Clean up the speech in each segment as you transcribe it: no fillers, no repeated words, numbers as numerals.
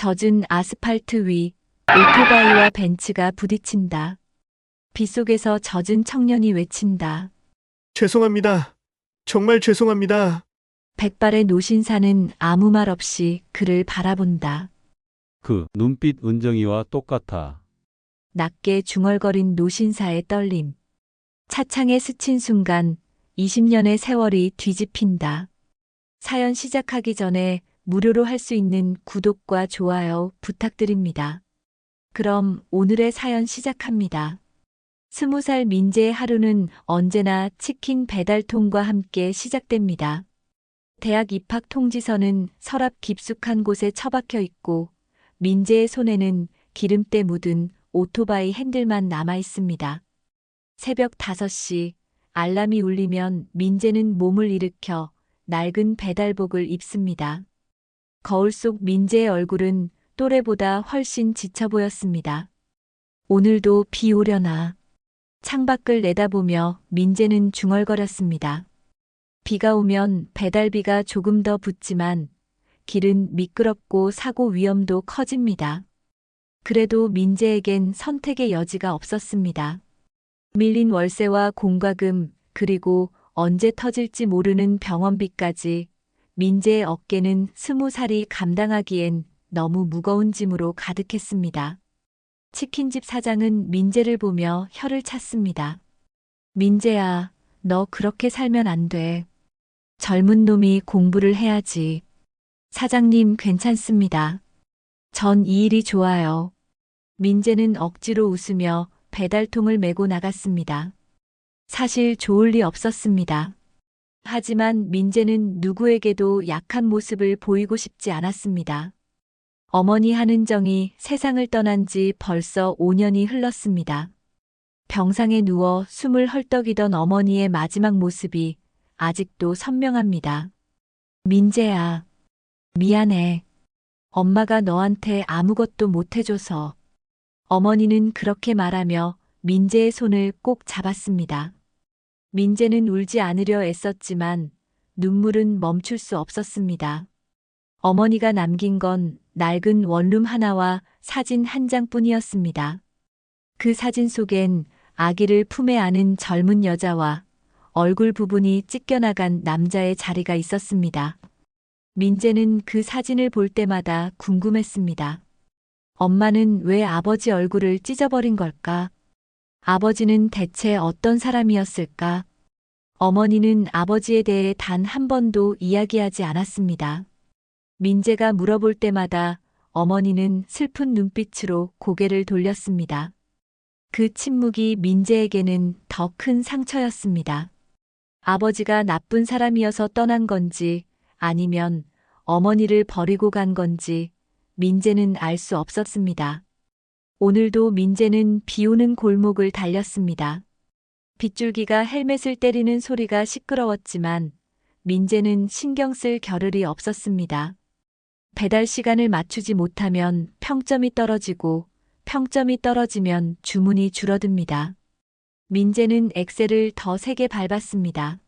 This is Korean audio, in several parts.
젖은 아스팔트 위 오토바이와 벤츠가 부딪힌다. 빗속에서 젖은 청년이 외친다. 죄송합니다. 정말 죄송합니다. 백발의 노신사는 아무 말 없이 그를 바라본다. 그 눈빛 은정이와 똑같아. 낮게 중얼거린 노신사의 떨림. 차창에 스친 순간 20년의 세월이 뒤집힌다. 사연 시작하기 전에 무료로 할 수 있는 구독과 좋아요 부탁드립니다. 그럼 오늘의 사연 시작합니다. 20살 민재의 하루는 언제나 치킨 배달통과 함께 시작됩니다. 대학 입학 통지서는 서랍 깊숙한 곳에 처박혀 있고 민재의 손에는 기름때 묻은 오토바이 핸들만 남아 있습니다. 새벽 5시 알람이 울리면 민재는 몸을 일으켜 낡은 배달복을 입습니다. 거울 속 민재의 얼굴은 또래보다 훨씬 지쳐 보였습니다. 오늘도 비 오려나. 창밖을 내다보며 민재는 중얼거렸습니다. 비가 오면 배달비가 조금 더 붙지만 길은 미끄럽고 사고 위험도 커집니다. 그래도 민재에겐 선택의 여지가 없었습니다. 밀린 월세와 공과금, 그리고 언제 터질지 모르는 병원비까지 민재의 어깨는 20살이 감당하기엔 너무 무거운 짐으로 가득했습니다. 치킨집 사장은 민재를 보며 혀를 찼습니다. 민재야, 너 그렇게 살면 안 돼. 젊은 놈이 공부를 해야지. 사장님 괜찮습니다. 전 이 일이 좋아요. 민재는 억지로 웃으며 배달통을 메고 나갔습니다. 사실 좋을 리 없었습니다. 하지만 민재는 누구에게도 약한 모습을 보이고 싶지 않았습니다. 어머니 한은정이 세상을 떠난 지 벌써 5년이 흘렀습니다. 병상에 누워 숨을 헐떡이던 어머니의 마지막 모습이 아직도 선명합니다. 민재야, 미안해. 엄마가 너한테 아무것도 못해줘서. 어머니는 그렇게 말하며 민재의 손을 꼭 잡았습니다. 민재는 울지 않으려 애썼지만 눈물은 멈출 수 없었습니다. 어머니가 남긴 건 낡은 원룸 하나와 사진 한 장뿐이었습니다. 그 사진 속엔 아기를 품에 안은 젊은 여자와 얼굴 부분이 찢겨나간 남자의 자리가 있었습니다. 민재는 그 사진을 볼 때마다 궁금했습니다. 엄마는 왜 아버지 얼굴을 찢어버린 걸까? 아버지는 대체 어떤 사람이었을까? 어머니는 아버지에 대해 단 한 번도 이야기하지 않았습니다. 민재가 물어볼 때마다 어머니는 슬픈 눈빛으로 고개를 돌렸습니다. 그 침묵이 민재에게는 더 큰 상처였습니다. 아버지가 나쁜 사람이어서 떠난 건지 아니면 어머니를 버리고 간 건지 민재는 알 수 없었습니다. 오늘도 민재는 비 오는 골목을 달렸습니다. 빗줄기가 헬멧을 때리는 소리가 시끄러웠지만 민재는 신경 쓸 겨를이 없었습니다. 배달 시간을 맞추지 못하면 평점이 떨어지고 평점이 떨어지면 주문이 줄어듭니다. 민재는 엑셀을 더 세게 밟았습니다.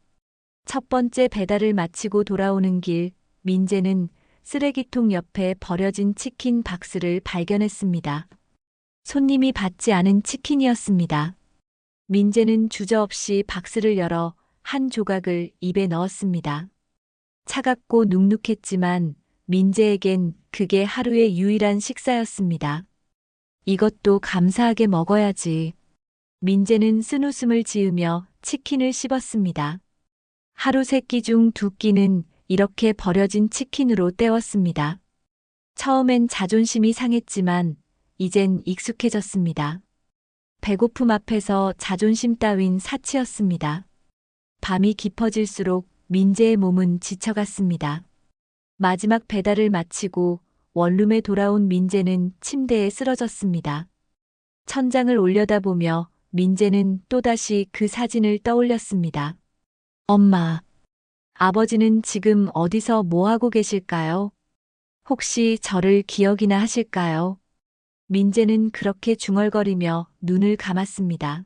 첫 번째 배달을 마치고 돌아오는 길, 민재는 쓰레기통 옆에 버려진 치킨 박스를 발견했습니다. 손님이 받지 않은 치킨이었습니다. 민재는 주저없이 박스를 열어 한 조각을 입에 넣었습니다. 차갑고 눅눅했지만 민재에겐 그게 하루의 유일한 식사였습니다. 이것도 감사하게 먹어야지. 민재는 쓴웃음을 지으며 치킨을 씹었습니다. 하루 3끼 중 2끼는 이렇게 버려진 치킨으로 때웠습니다. 처음엔 자존심이 상했지만 이젠 익숙해졌습니다. 배고픔 앞에서 자존심 따윈 사치였습니다. 밤이 깊어질수록 민재의 몸은 지쳐갔습니다. 마지막 배달을 마치고 원룸에 돌아온 민재는 침대에 쓰러졌습니다. 천장을 올려다보며 민재는 또다시 그 사진을 떠올렸습니다. 엄마, 아버지는 지금 어디서 뭐 하고 계실까요? 혹시 저를 기억이나 하실까요? 민재는 그렇게 중얼거리며 눈을 감았습니다.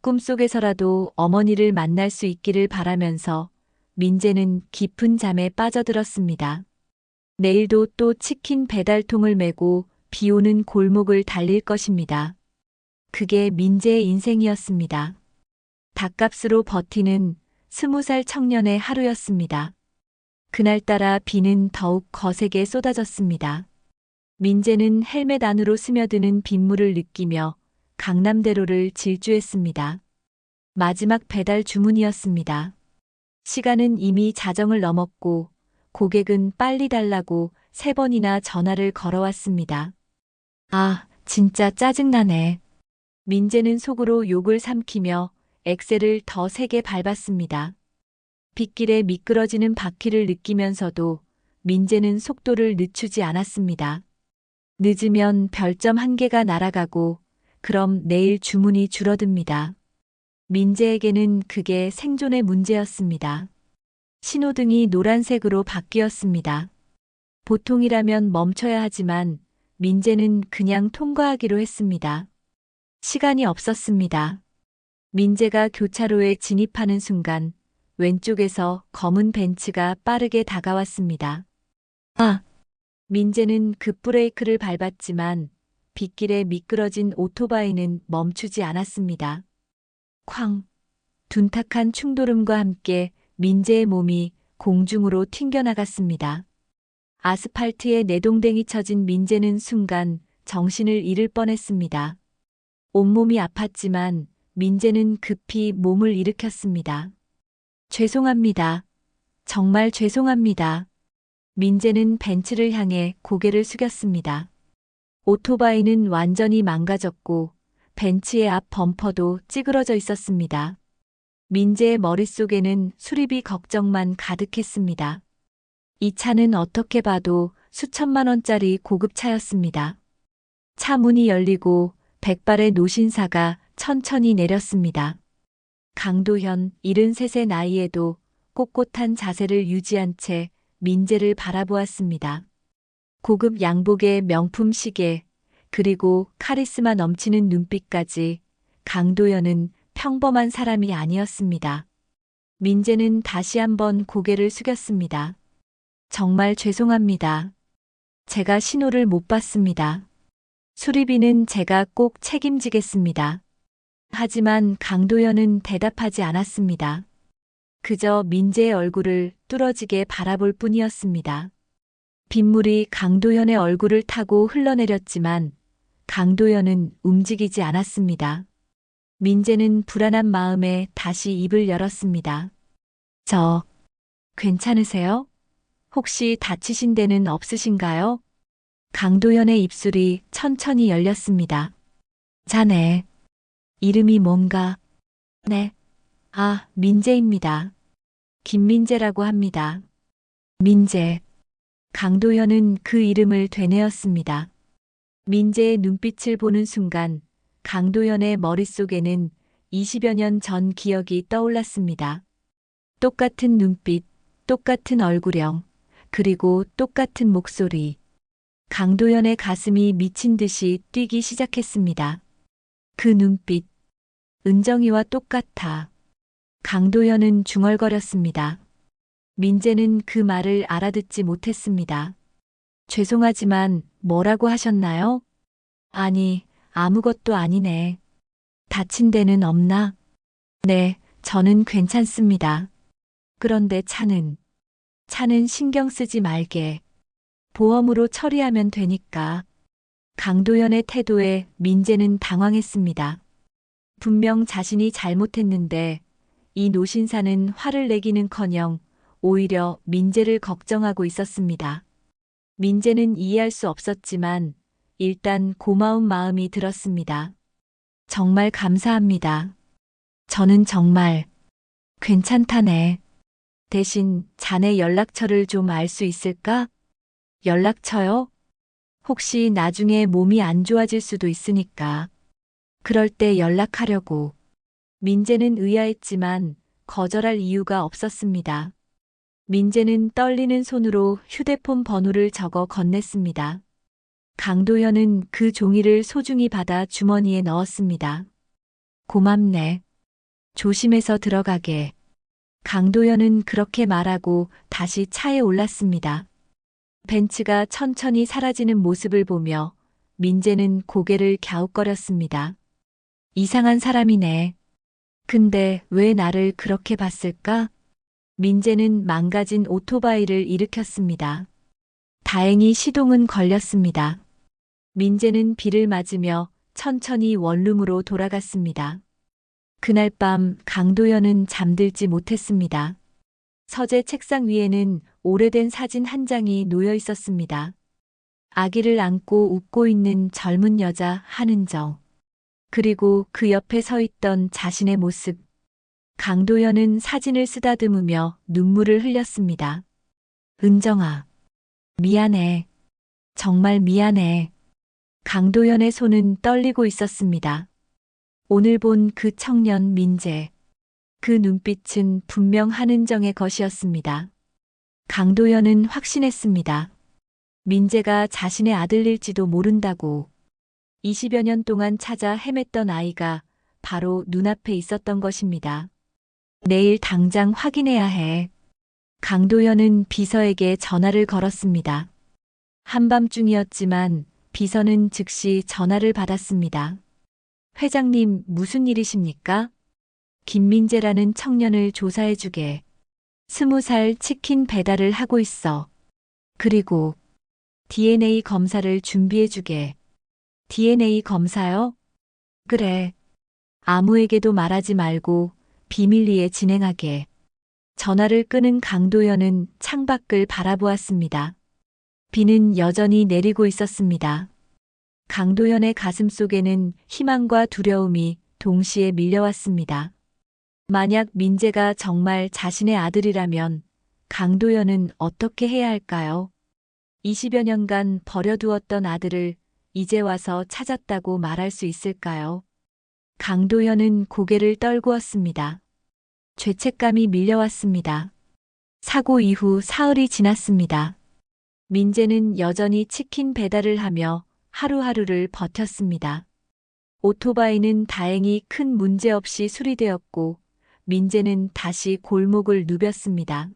꿈속에서라도 어머니를 만날 수 있기를 바라면서 민재는 깊은 잠에 빠져들었습니다. 내일도 또 치킨 배달통을 메고 비 오는 골목을 달릴 것입니다. 그게 민재의 인생이었습니다. 닭값으로 버티는 20살 청년의 하루였습니다. 그날따라 비는 더욱 거세게 쏟아졌습니다. 민재는 헬멧 안으로 스며드는 빗물을 느끼며 강남대로를 질주했습니다. 마지막 배달 주문이었습니다. 시간은 이미 자정을 넘었고 고객은 빨리 달라고 3번이나 전화를 걸어왔습니다. 아, 진짜 짜증나네. 민재는 속으로 욕을 삼키며 엑셀을 더 세게 밟았습니다. 빗길에 미끄러지는 바퀴를 느끼면서도 민재는 속도를 늦추지 않았습니다. 늦으면 별점 1개가 날아가고 그럼 내일 주문이 줄어듭니다. 민재에게는 그게 생존의 문제였습니다. 신호등이 노란색으로 바뀌었습니다. 보통이라면 멈춰야 하지만 민재는 그냥 통과하기로 했습니다. 시간이 없었습니다. 민재가 교차로에 진입하는 순간 왼쪽에서 검은 벤츠가 빠르게 다가왔습니다. 아! 민재는 급브레이크를 밟았지만 빗길에 미끄러진 오토바이는 멈추지 않았습니다. 쾅! 둔탁한 충돌음과 함께 민재의 몸이 공중으로 튕겨나갔습니다. 아스팔트에 내동댕이 쳐진 민재는 순간 정신을 잃을 뻔했습니다. 온몸이 아팠지만 민재는 급히 몸을 일으켰습니다. 죄송합니다. 정말 죄송합니다. 민재는 벤츠를 향해 고개를 숙였습니다. 오토바이는 완전히 망가졌고 벤츠의 앞 범퍼도 찌그러져 있었습니다. 민재의 머릿속에는 수리비 걱정만 가득했습니다. 이 차는 어떻게 봐도 수천만 원짜리 고급차였습니다. 차 문이 열리고 백발의 노신사가 천천히 내렸습니다. 강도현 73의 나이에도 꼿꼿한 자세를 유지한 채 민재를 바라보았습니다. 고급 양복에 명품 시계, 그리고 카리스마 넘치는 눈빛까지 강도현은 평범한 사람이 아니었습니다. 민재는 다시 한번 고개를 숙였습니다. 정말 죄송합니다. 제가 신호를 못 봤습니다. 수리비는 제가 꼭 책임지겠습니다. 하지만 강도현은 대답하지 않았습니다. 그저 민재의 얼굴을 뚫어지게 바라볼 뿐이었습니다. 빗물이 강도현의 얼굴을 타고 흘러내렸지만 강도현은 움직이지 않았습니다. 민재는 불안한 마음에 다시 입을 열었습니다. 괜찮으세요? 혹시 다치신 데는 없으신가요? 강도현의 입술이 천천히 열렸습니다. 자네, 이름이 뭔가? 네. 아, 민재입니다. 김민재라고 합니다. 민재. 강도현은 그 이름을 되뇌었습니다. 민재의 눈빛을 보는 순간 강도현의 머릿속에는 20여 년 전 기억이 떠올랐습니다. 똑같은 눈빛, 똑같은 얼굴형, 그리고 똑같은 목소리. 강도현의 가슴이 미친 듯이 뛰기 시작했습니다. 그 눈빛, 은정이와 똑같아. 강도현은 중얼거렸습니다. 민재는 그 말을 알아듣지 못했습니다. 죄송하지만 뭐라고 하셨나요? 아니, 아무것도 아니네. 다친 데는 없나? 네, 저는 괜찮습니다. 그런데 차는 신경 쓰지 말게. 보험으로 처리하면 되니까. 강도현의 태도에 민재는 당황했습니다. 분명 자신이 잘못했는데 이 노신사는 화를 내기는커녕 오히려 민재를 걱정하고 있었습니다. 민재는 이해할 수 없었지만 일단 고마운 마음이 들었습니다. 정말 감사합니다. 저는 정말 괜찮다네. 대신 자네 연락처를 좀 알 수 있을까? 연락처요? 혹시 나중에 몸이 안 좋아질 수도 있으니까. 그럴 때 연락하려고. 민재는 의아했지만 거절할 이유가 없었습니다. 민재는 떨리는 손으로 휴대폰 번호를 적어 건넸습니다. 강도현은 그 종이를 소중히 받아 주머니에 넣었습니다. 고맙네. 조심해서 들어가게. 강도현은 그렇게 말하고 다시 차에 올랐습니다. 벤츠가 천천히 사라지는 모습을 보며 민재는 고개를 갸웃거렸습니다. 이상한 사람이네. 근데 왜 나를 그렇게 봤을까? 민재는 망가진 오토바이를 일으켰습니다. 다행히 시동은 걸렸습니다. 민재는 비를 맞으며 천천히 원룸으로 돌아갔습니다. 그날 밤 강도연은 잠들지 못했습니다. 서재 책상 위에는 오래된 사진 한 장이 놓여 있었습니다. 아기를 안고 웃고 있는 젊은 여자 한은정. 그리고 그 옆에 서 있던 자신의 모습. 강도연은 사진을 쓰다듬으며 눈물을 흘렸습니다. 은정아. 미안해. 정말 미안해. 강도연의 손은 떨리고 있었습니다. 오늘 본 그 청년 민재. 그 눈빛은 분명 한은정의 것이었습니다. 강도연은 확신했습니다. 민재가 자신의 아들일지도 모른다고. 20여 년 동안 찾아 헤맸던 아이가 바로 눈앞에 있었던 것입니다. 내일 당장 확인해야 해. 강도연은 비서에게 전화를 걸었습니다. 한밤중이었지만 비서는 즉시 전화를 받았습니다. 회장님, 무슨 일이십니까? 김민재라는 청년을 조사해주게. 20살 치킨 배달을 하고 있어. 그리고 DNA 검사를 준비해주게. DNA 검사요? 그래. 아무에게도 말하지 말고 비밀리에 진행하게. 전화를 끊은 강도연은 창밖을 바라보았습니다. 비는 여전히 내리고 있었습니다. 강도연의 가슴 속에는 희망과 두려움이 동시에 밀려왔습니다. 만약 민재가 정말 자신의 아들이라면 강도연은 어떻게 해야 할까요? 20여 년간 버려두었던 아들을 이제 와서 찾았다고 말할 수 있을까요? 강도연은 고개를 떨구었습니다. 죄책감이 밀려왔습니다. 사고 이후 사흘이 지났습니다. 민재는 여전히 치킨 배달을 하며 하루하루를 버텼습니다. 오토바이는 다행히 큰 문제 없이 수리되었고 민재는 다시 골목을 누볐습니다.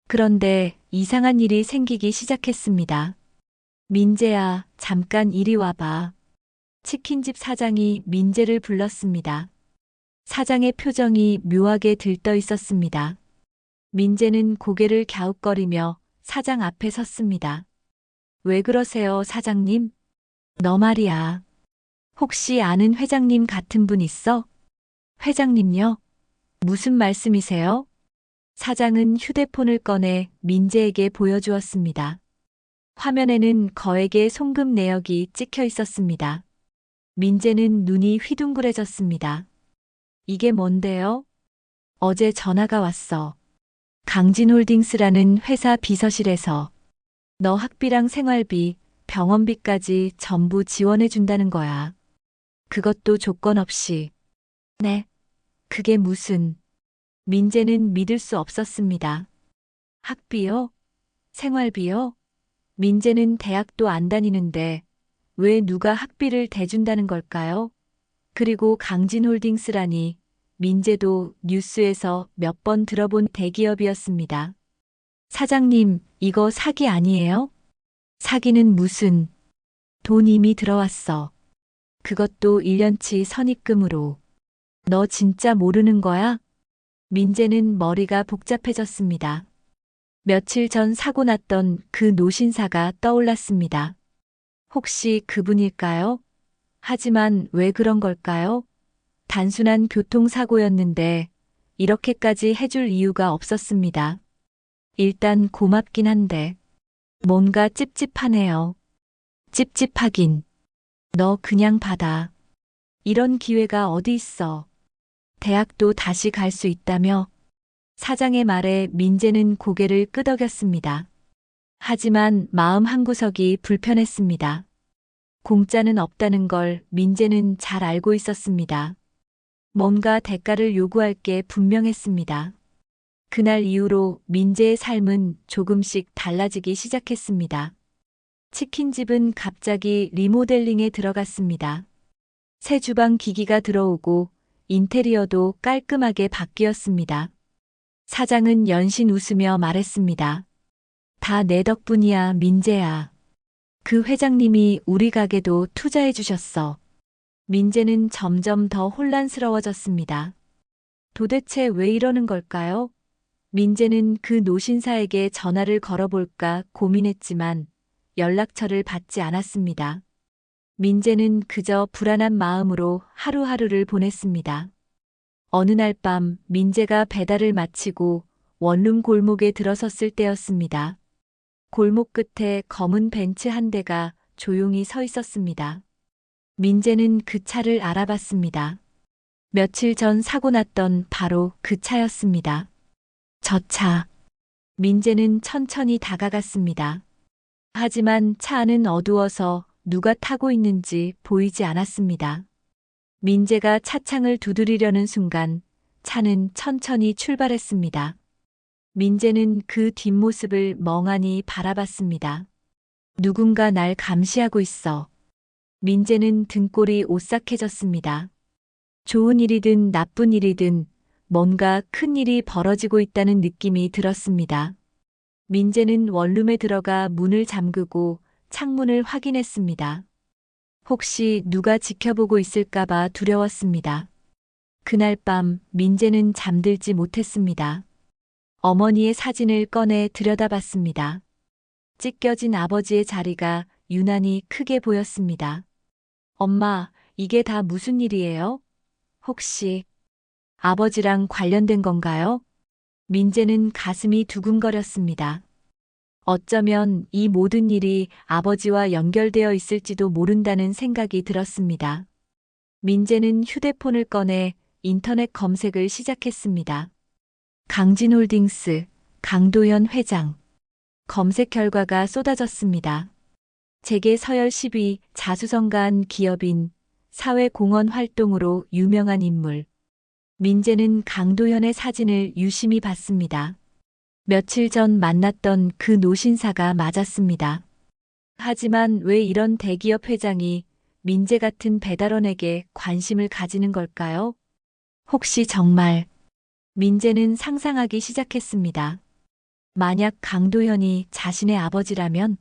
그런데 이상한 일이 생기기 시작했습니다. 민재야, 잠깐 이리 와봐. 치킨집 사장이 민재를 불렀습니다. 사장의 표정이 묘하게 들떠 있었습니다. 민재는 고개를 갸웃거리며 사장 앞에 섰습니다. 왜 그러세요, 사장님? 너 말이야. 혹시 아는 회장님 같은 분 있어? 회장님요? 무슨 말씀이세요? 사장은 휴대폰을 꺼내 민재에게 보여주었습니다. 화면에는 거액의 송금 내역이 찍혀 있었습니다. 민재는 눈이 휘둥그레졌습니다. 이게 뭔데요? 어제 전화가 왔어. 강진홀딩스라는 회사 비서실에서 너 학비랑 생활비, 병원비까지 전부 지원해준다는 거야. 그것도 조건 없이. 네. 그게 무슨. 민재는 믿을 수 없었습니다. 학비요? 생활비요? 민재는 대학도 안 다니는데 왜 누가 학비를 대준다는 걸까요? 그리고 강진홀딩스라니 민재도 뉴스에서 몇 번 들어본 대기업이었습니다. 사장님, 이거 사기 아니에요? 사기는 무슨. 돈 이미 들어왔어. 그것도 1년치 선입금으로. 너 진짜 모르는 거야? 민재는 머리가 복잡해졌습니다. 며칠 전 사고 났던 그 노신사가 떠올랐습니다. 혹시 그분일까요? 하지만 왜 그런 걸까요? 단순한 교통사고였는데 이렇게까지 해줄 이유가 없었습니다. 일단 고맙긴 한데 뭔가 찝찝하네요. 찝찝하긴. 너 그냥 받아. 이런 기회가 어디 있어. 대학도 다시 갈 수 있다며? 사장의 말에 민재는 고개를 끄덕였습니다. 하지만 마음 한구석이 불편했습니다. 공짜는 없다는 걸 민재는 잘 알고 있었습니다. 뭔가 대가를 요구할 게 분명했습니다. 그날 이후로 민재의 삶은 조금씩 달라지기 시작했습니다. 치킨집은 갑자기 리모델링에 들어갔습니다. 새 주방 기기가 들어오고 인테리어도 깔끔하게 바뀌었습니다. 사장은 연신 웃으며 말했습니다. 다 내 덕분이야, 민재야. 그 회장님이 우리 가게도 투자해 주셨어. 민재는 점점 더 혼란스러워졌습니다. 도대체 왜 이러는 걸까요? 민재는 그 노신사에게 전화를 걸어볼까 고민했지만 연락처를 받지 않았습니다. 민재는 그저 불안한 마음으로 하루하루를 보냈습니다. 어느 날 밤 민재가 배달을 마치고 원룸 골목에 들어섰을 때였습니다. 골목 끝에 검은 벤츠 한 대가 조용히 서 있었습니다. 민재는 그 차를 알아봤습니다. 며칠 전 사고 났던 바로 그 차였습니다. 저 차. 민재는 천천히 다가갔습니다. 하지만 차 안은 어두워서 누가 타고 있는지 보이지 않았습니다. 민재가 차창을 두드리려는 순간 차는 천천히 출발했습니다. 민재는 그 뒷모습을 멍하니 바라봤습니다. 누군가 날 감시하고 있어. 민재는 등골이 오싹해졌습니다. 좋은 일이든 나쁜 일이든 뭔가 큰 일이 벌어지고 있다는 느낌이 들었습니다. 민재는 원룸에 들어가 문을 잠그고 창문을 확인했습니다. 혹시 누가 지켜보고 있을까봐 두려웠습니다. 그날 밤 민재는 잠들지 못했습니다. 어머니의 사진을 꺼내 들여다봤습니다. 찢겨진 아버지의 자리가 유난히 크게 보였습니다. 엄마, 이게 다 무슨 일이에요? 혹시 아버지랑 관련된 건가요? 민재는 가슴이 두근거렸습니다. 어쩌면 이 모든 일이 아버지와 연결되어 있을지도 모른다는 생각이 들었습니다. 민재는 휴대폰을 꺼내 인터넷 검색을 시작했습니다. 강진홀딩스, 강도현 회장. 검색 결과가 쏟아졌습니다. 재계 서열 10위 자수성가한 기업인, 사회공헌 활동으로 유명한 인물. 민재는 강도현의 사진을 유심히 봤습니다. 며칠 전 만났던 그 노신사가 맞았습니다. 하지만 왜 이런 대기업 회장이 민재 같은 배달원에게 관심을 가지는 걸까요? 혹시 정말 민재는 상상하기 시작했습니다. 만약 강도현이 자신의 아버지라면?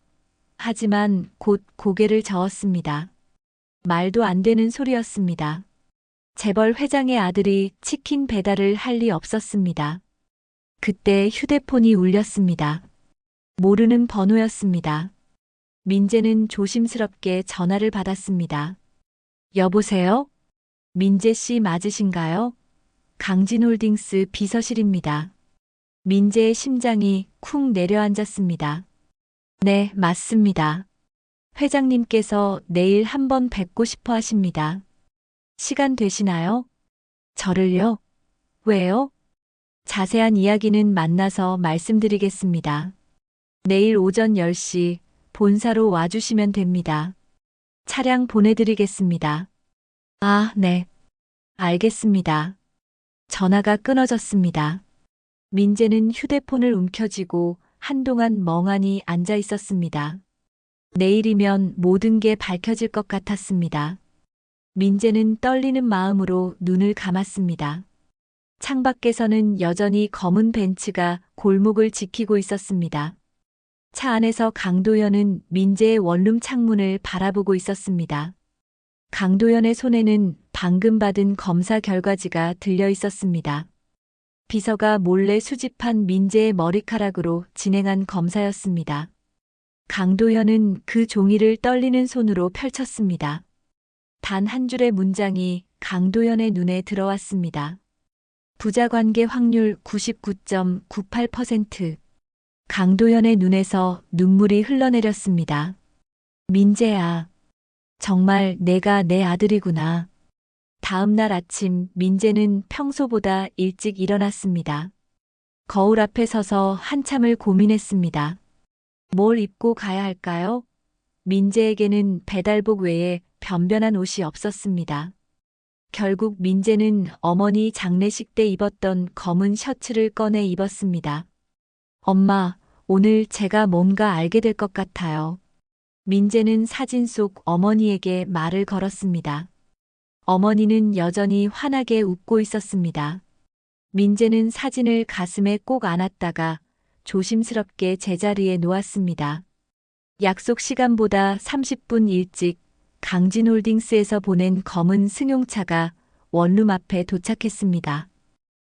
하지만 곧 고개를 저었습니다. 말도 안 되는 소리였습니다. 재벌 회장의 아들이 치킨 배달을 할 리 없었습니다. 그때 휴대폰이 울렸습니다. 모르는 번호였습니다. 민재는 조심스럽게 전화를 받았습니다. 여보세요? 민재 씨 맞으신가요? 강진홀딩스 비서실입니다. 민재의 심장이 쿵 내려앉았습니다. 네, 맞습니다. 회장님께서 내일 한번 뵙고 싶어 하십니다. 시간 되시나요? 저를요? 왜요? 자세한 이야기는 만나서 말씀드리겠습니다. 내일 오전 10시 본사로 와주시면 됩니다. 차량 보내드리겠습니다. 아, 네. 알겠습니다. 전화가 끊어졌습니다. 민재는 휴대폰을 움켜쥐고 한동안 멍하니 앉아 있었습니다. 내일이면 모든 게 밝혀질 것 같았습니다. 민재는 떨리는 마음으로 눈을 감았습니다. 창밖에서는 여전히 검은 벤츠가 골목을 지키고 있었습니다. 차 안에서 강도현은 민재의 원룸 창문을 바라보고 있었습니다. 강도현의 손에는 방금 받은 검사 결과지가 들려 있었습니다. 비서가 몰래 수집한 민재의 머리카락으로 진행한 검사였습니다. 강도현은 그 종이를 떨리는 손으로 펼쳤습니다. 단 한 줄의 문장이 강도현의 눈에 들어왔습니다. 부자관계 확률 99.98%. 강도현의 눈에서 눈물이 흘러내렸습니다. 민재야, 정말 내가 내 아들이구나. 다음 날 아침 민재는 평소보다 일찍 일어났습니다. 거울 앞에 서서 한참을 고민했습니다. 뭘 입고 가야 할까요? 민재에게는 배달복 외에 변변한 옷이 없었습니다. 결국 민재는 어머니 장례식 때 입었던 검은 셔츠를 꺼내 입었습니다. 엄마, 오늘 제가 뭔가 알게 될 것 같아요. 민재는 사진 속 어머니에게 말을 걸었습니다. 어머니는 여전히 환하게 웃고 있었습니다. 민재는 사진을 가슴에 꼭 안았다가 조심스럽게 제자리에 놓았습니다. 약속 시간보다 30분 일찍 강진홀딩스에서 보낸 검은 승용차가 원룸 앞에 도착했습니다.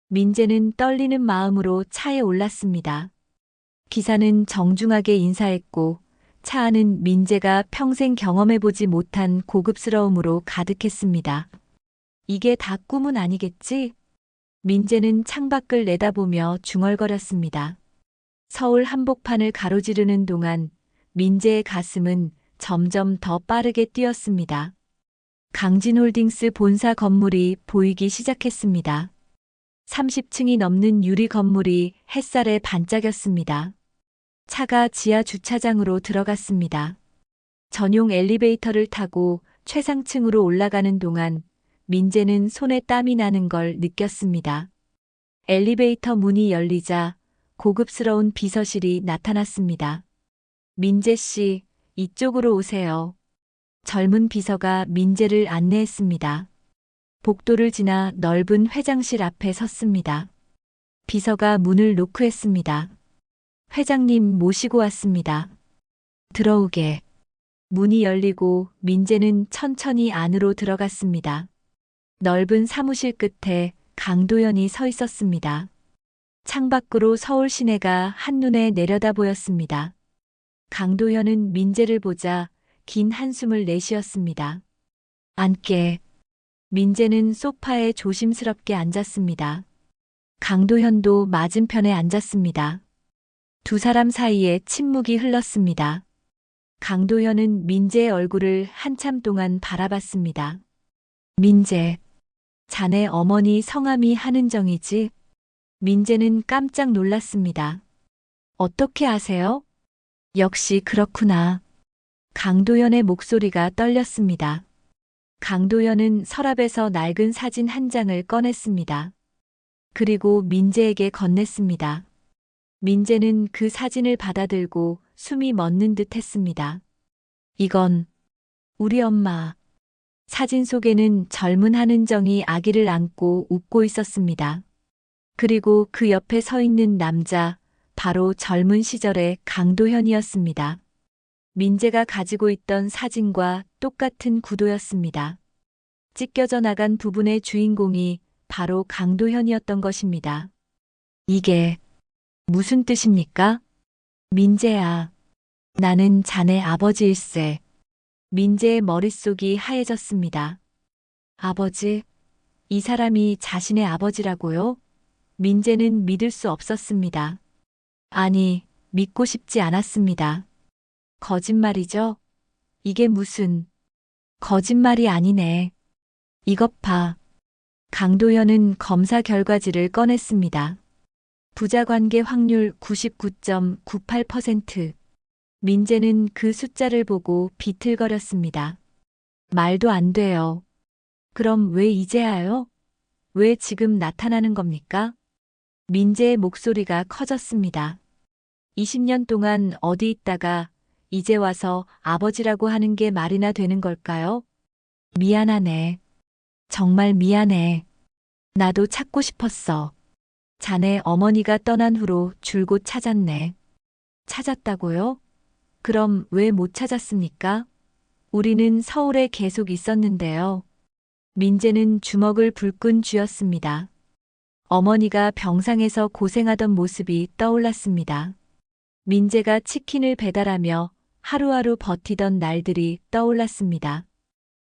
민재는 떨리는 마음으로 차에 올랐습니다. 기사는 정중하게 인사했고 차 안은 민재가 평생 경험해보지 못한 고급스러움으로 가득했습니다. 이게 다 꿈은 아니겠지? 민재는 창밖을 내다보며 중얼거렸습니다. 서울 한복판을 가로지르는 동안 민재의 가슴은 점점 더 빠르게 뛰었습니다. 강진홀딩스 본사 건물이 보이기 시작했습니다. 30층이 넘는 유리 건물이 햇살에 반짝였습니다. 차가 지하 주차장으로 들어갔습니다. 전용 엘리베이터를 타고 최상층으로 올라가는 동안 민재는 손에 땀이 나는 걸 느꼈습니다. 엘리베이터 문이 열리자 고급스러운 비서실이 나타났습니다. 민재 씨, 이쪽으로 오세요. 젊은 비서가 민재를 안내했습니다. 복도를 지나 넓은 회장실 앞에 섰습니다. 비서가 문을 노크했습니다. 회장님 모시고 왔습니다. 들어오게. 문이 열리고 민재는 천천히 안으로 들어갔습니다. 넓은 사무실 끝에 강도연이 서 있었습니다. 창밖으로 서울 시내가 한눈에 내려다 보였습니다. 강도연은 민재를 보자 긴 한숨을 내쉬었습니다. 앉게. 민재는 소파에 조심스럽게 앉았습니다. 강도현도 맞은편에 앉았습니다. 두 사람 사이에 침묵이 흘렀습니다. 강도현은 민재의 얼굴을 한참 동안 바라봤습니다. 민재, 자네 어머니 성함이 한은정이지? 민재는 깜짝 놀랐습니다. 어떻게 아세요? 역시 그렇구나. 강도현의 목소리가 떨렸습니다. 강도현은 서랍에서 낡은 사진 한 장을 꺼냈습니다. 그리고 민재에게 건넸습니다. 민재는 그 사진을 받아들고 숨이 멎는 듯 했습니다. 이건 우리 엄마. 사진 속에는 젊은 한은정이 아기를 안고 웃고 있었습니다. 그리고 그 옆에 서 있는 남자, 바로 젊은 시절의 강도현이었습니다. 민재가 가지고 있던 사진과 똑같은 구도였습니다. 찢겨져 나간 부분의 주인공이 바로 강도현이었던 것입니다. 이게 무슨 뜻입니까? 민재야, 나는 자네 아버지일세. 민재의 머릿속이 하얘졌습니다. 아버지? 이 사람이 자신의 아버지라고요? 민재는 믿을 수 없었습니다. 아니, 믿고 싶지 않았습니다. 거짓말이죠? 이게 무슨 거짓말이 아니네. 이것 봐. 강도현은 검사 결과지를 꺼냈습니다. 부자관계 확률 99.98%. 민재는 그 숫자를 보고 비틀거렸습니다. 말도 안 돼요. 그럼 왜 이제야요? 왜 지금 나타나는 겁니까? 민재의 목소리가 커졌습니다. 20년 동안 어디 있다가 이제 와서 아버지라고 하는 게 말이나 되는 걸까요? 미안하네. 정말 미안해. 나도 찾고 싶었어. 자네 어머니가 떠난 후로 줄곧 찾았네. 찾았다고요? 그럼 왜 못 찾았습니까? 우리는 서울에 계속 있었는데요. 민재는 주먹을 불끈 쥐었습니다. 어머니가 병상에서 고생하던 모습이 떠올랐습니다. 민재가 치킨을 배달하며 하루하루 버티던 날들이 떠올랐습니다.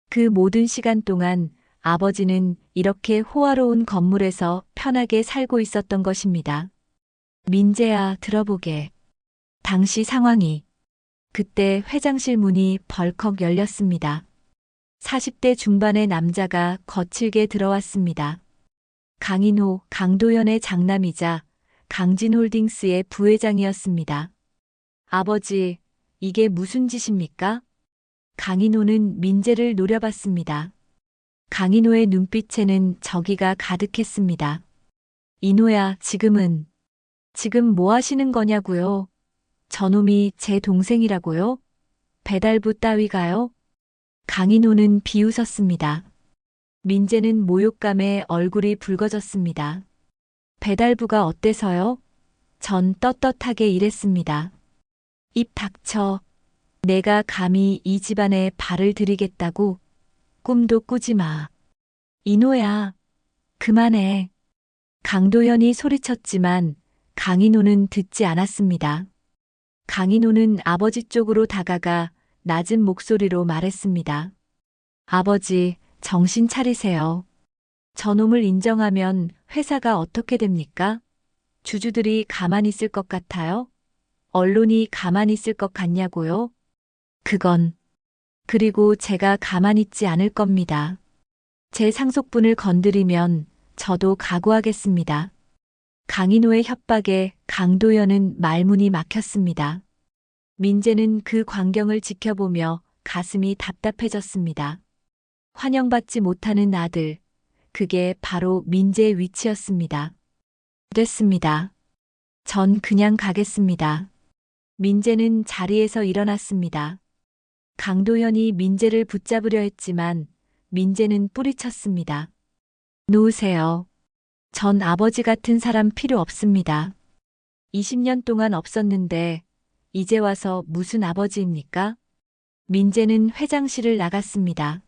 그 모든 시간 동안 아버지는 이렇게 호화로운 건물에서 편하게 살고 있었던 것입니다. 민재야, 들어보게. 당시 상황이. 그때 회장실 문이 벌컥 열렸습니다. 40대 중반의 남자가 거칠게 들어왔습니다. 강인호, 강도현의 장남이자 강진홀딩스의 부회장이었습니다. 아버지, 이게 무슨 짓입니까? 강인호는 민재를 노려봤습니다. 강인호의 눈빛에는 적이가 가득했습니다. 인호야, 지금 뭐 하시는 거냐고요? 저놈이 제 동생이라고요? 배달부 따위가요? 강인호는 비웃었습니다. 민재는 모욕감에 얼굴이 붉어졌습니다. 배달부가 어때서요? 전 떳떳하게 이랬습니다. 입 닥쳐. 내가 감히 이 집안에 발을 들이겠다고? 꿈도 꾸지 마. 이노야, 그만해. 강도현이 소리쳤지만 강인호는 듣지 않았습니다. 강인호는 아버지 쪽으로 다가가 낮은 목소리로 말했습니다. 아버지, 정신 차리세요. 저놈을 인정하면 회사가 어떻게 됩니까? 주주들이 가만히 있을 것 같아요? 언론이 가만히 있을 것 같냐고요? 그건. 그리고 제가 가만히 있지 않을 겁니다. 제 상속분을 건드리면 저도 각오하겠습니다. 강인호의 협박에 강도현은 말문이 막혔습니다. 민재는 그 광경을 지켜보며 가슴이 답답해졌습니다. 환영받지 못하는 아들, 그게 바로 민재의 위치였습니다. 됐습니다. 전 그냥 가겠습니다. 민재는 자리에서 일어났습니다. 강도현이 민재를 붙잡으려 했지만 민재는 뿌리쳤습니다. 놓으세요. 전 아버지 같은 사람 필요 없습니다. 20년 동안 없었는데 이제 와서 무슨 아버지입니까? 민재는 회장실을 나갔습니다.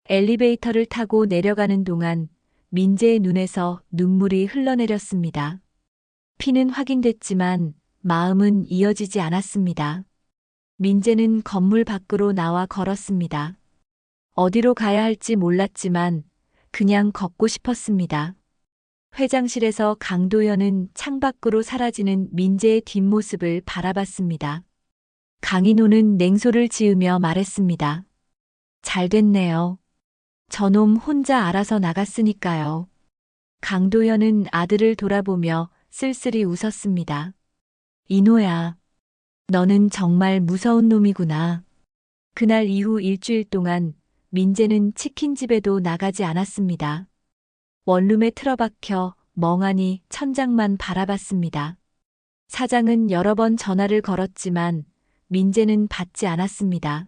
엘리베이터를 타고 내려가는 동안 민재의 눈에서 눈물이 흘러내렸습니다. 피는 확인됐지만 마음은 이어지지 않았습니다. 민재는 건물 밖으로 나와 걸었습니다. 어디로 가야 할지 몰랐지만 그냥 걷고 싶었습니다. 회장실에서 강도현은 창밖으로 사라지는 민재의 뒷모습을 바라봤습니다. 강인호는 냉소를 지으며 말했습니다. 잘 됐네요. 저놈 혼자 알아서 나갔으니까요. 강도현은 아들을 돌아보며 쓸쓸히 웃었습니다. 이노야, 너는 정말 무서운 놈이구나. 그날 이후 일주일 동안 민재는 치킨집에도 나가지 않았습니다. 원룸에 틀어박혀 멍하니 천장만 바라봤습니다. 사장은 여러 번 전화를 걸었지만 민재는 받지 않았습니다.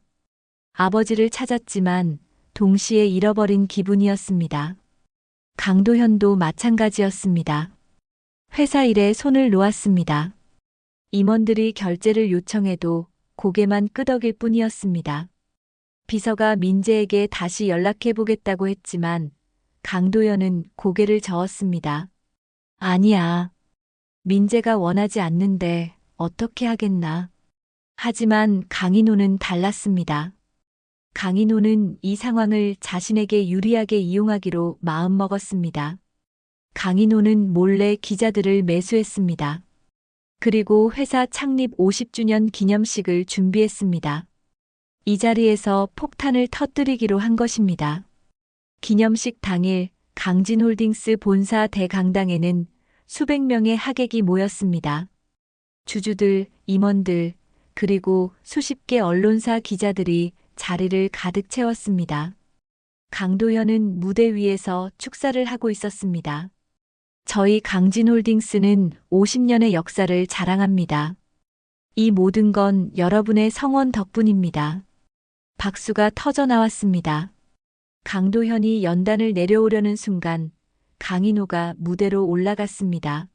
아버지를 찾았지만 동시에 잃어버린 기분이었습니다. 강도현도 마찬가지였습니다. 회사 일에 손을 놓았습니다. 임원들이 결제를 요청해도 고개만 끄덕일 뿐이었습니다. 비서가 민재에게 다시 연락해보겠다고 했지만 강도현은 고개를 저었습니다. 아니야. 민재가 원하지 않는데 어떻게 하겠나. 하지만 강인호는 달랐습니다. 강인호는 이 상황을 자신에게 유리하게 이용하기로 마음먹었습니다. 강인호는 몰래 기자들을 매수했습니다. 그리고 회사 창립 50주년 기념식을 준비했습니다. 이 자리에서 폭탄을 터뜨리기로 한 것입니다. 기념식 당일 강진홀딩스 본사 대강당에는 수백 명의 하객이 모였습니다. 주주들, 임원들, 그리고 수십 개 언론사 기자들이 자리를 가득 채웠습니다. 강도현은 무대 위에서 축사를 하고 있었습니다. 저희 강진홀딩스는 50년의 역사를 자랑합니다. 이 모든 건 여러분의 성원 덕분입니다. 박수가 터져 나왔습니다. 강도현이 연단을 내려오려는 순간 강인호가 무대로 올라갔습니다.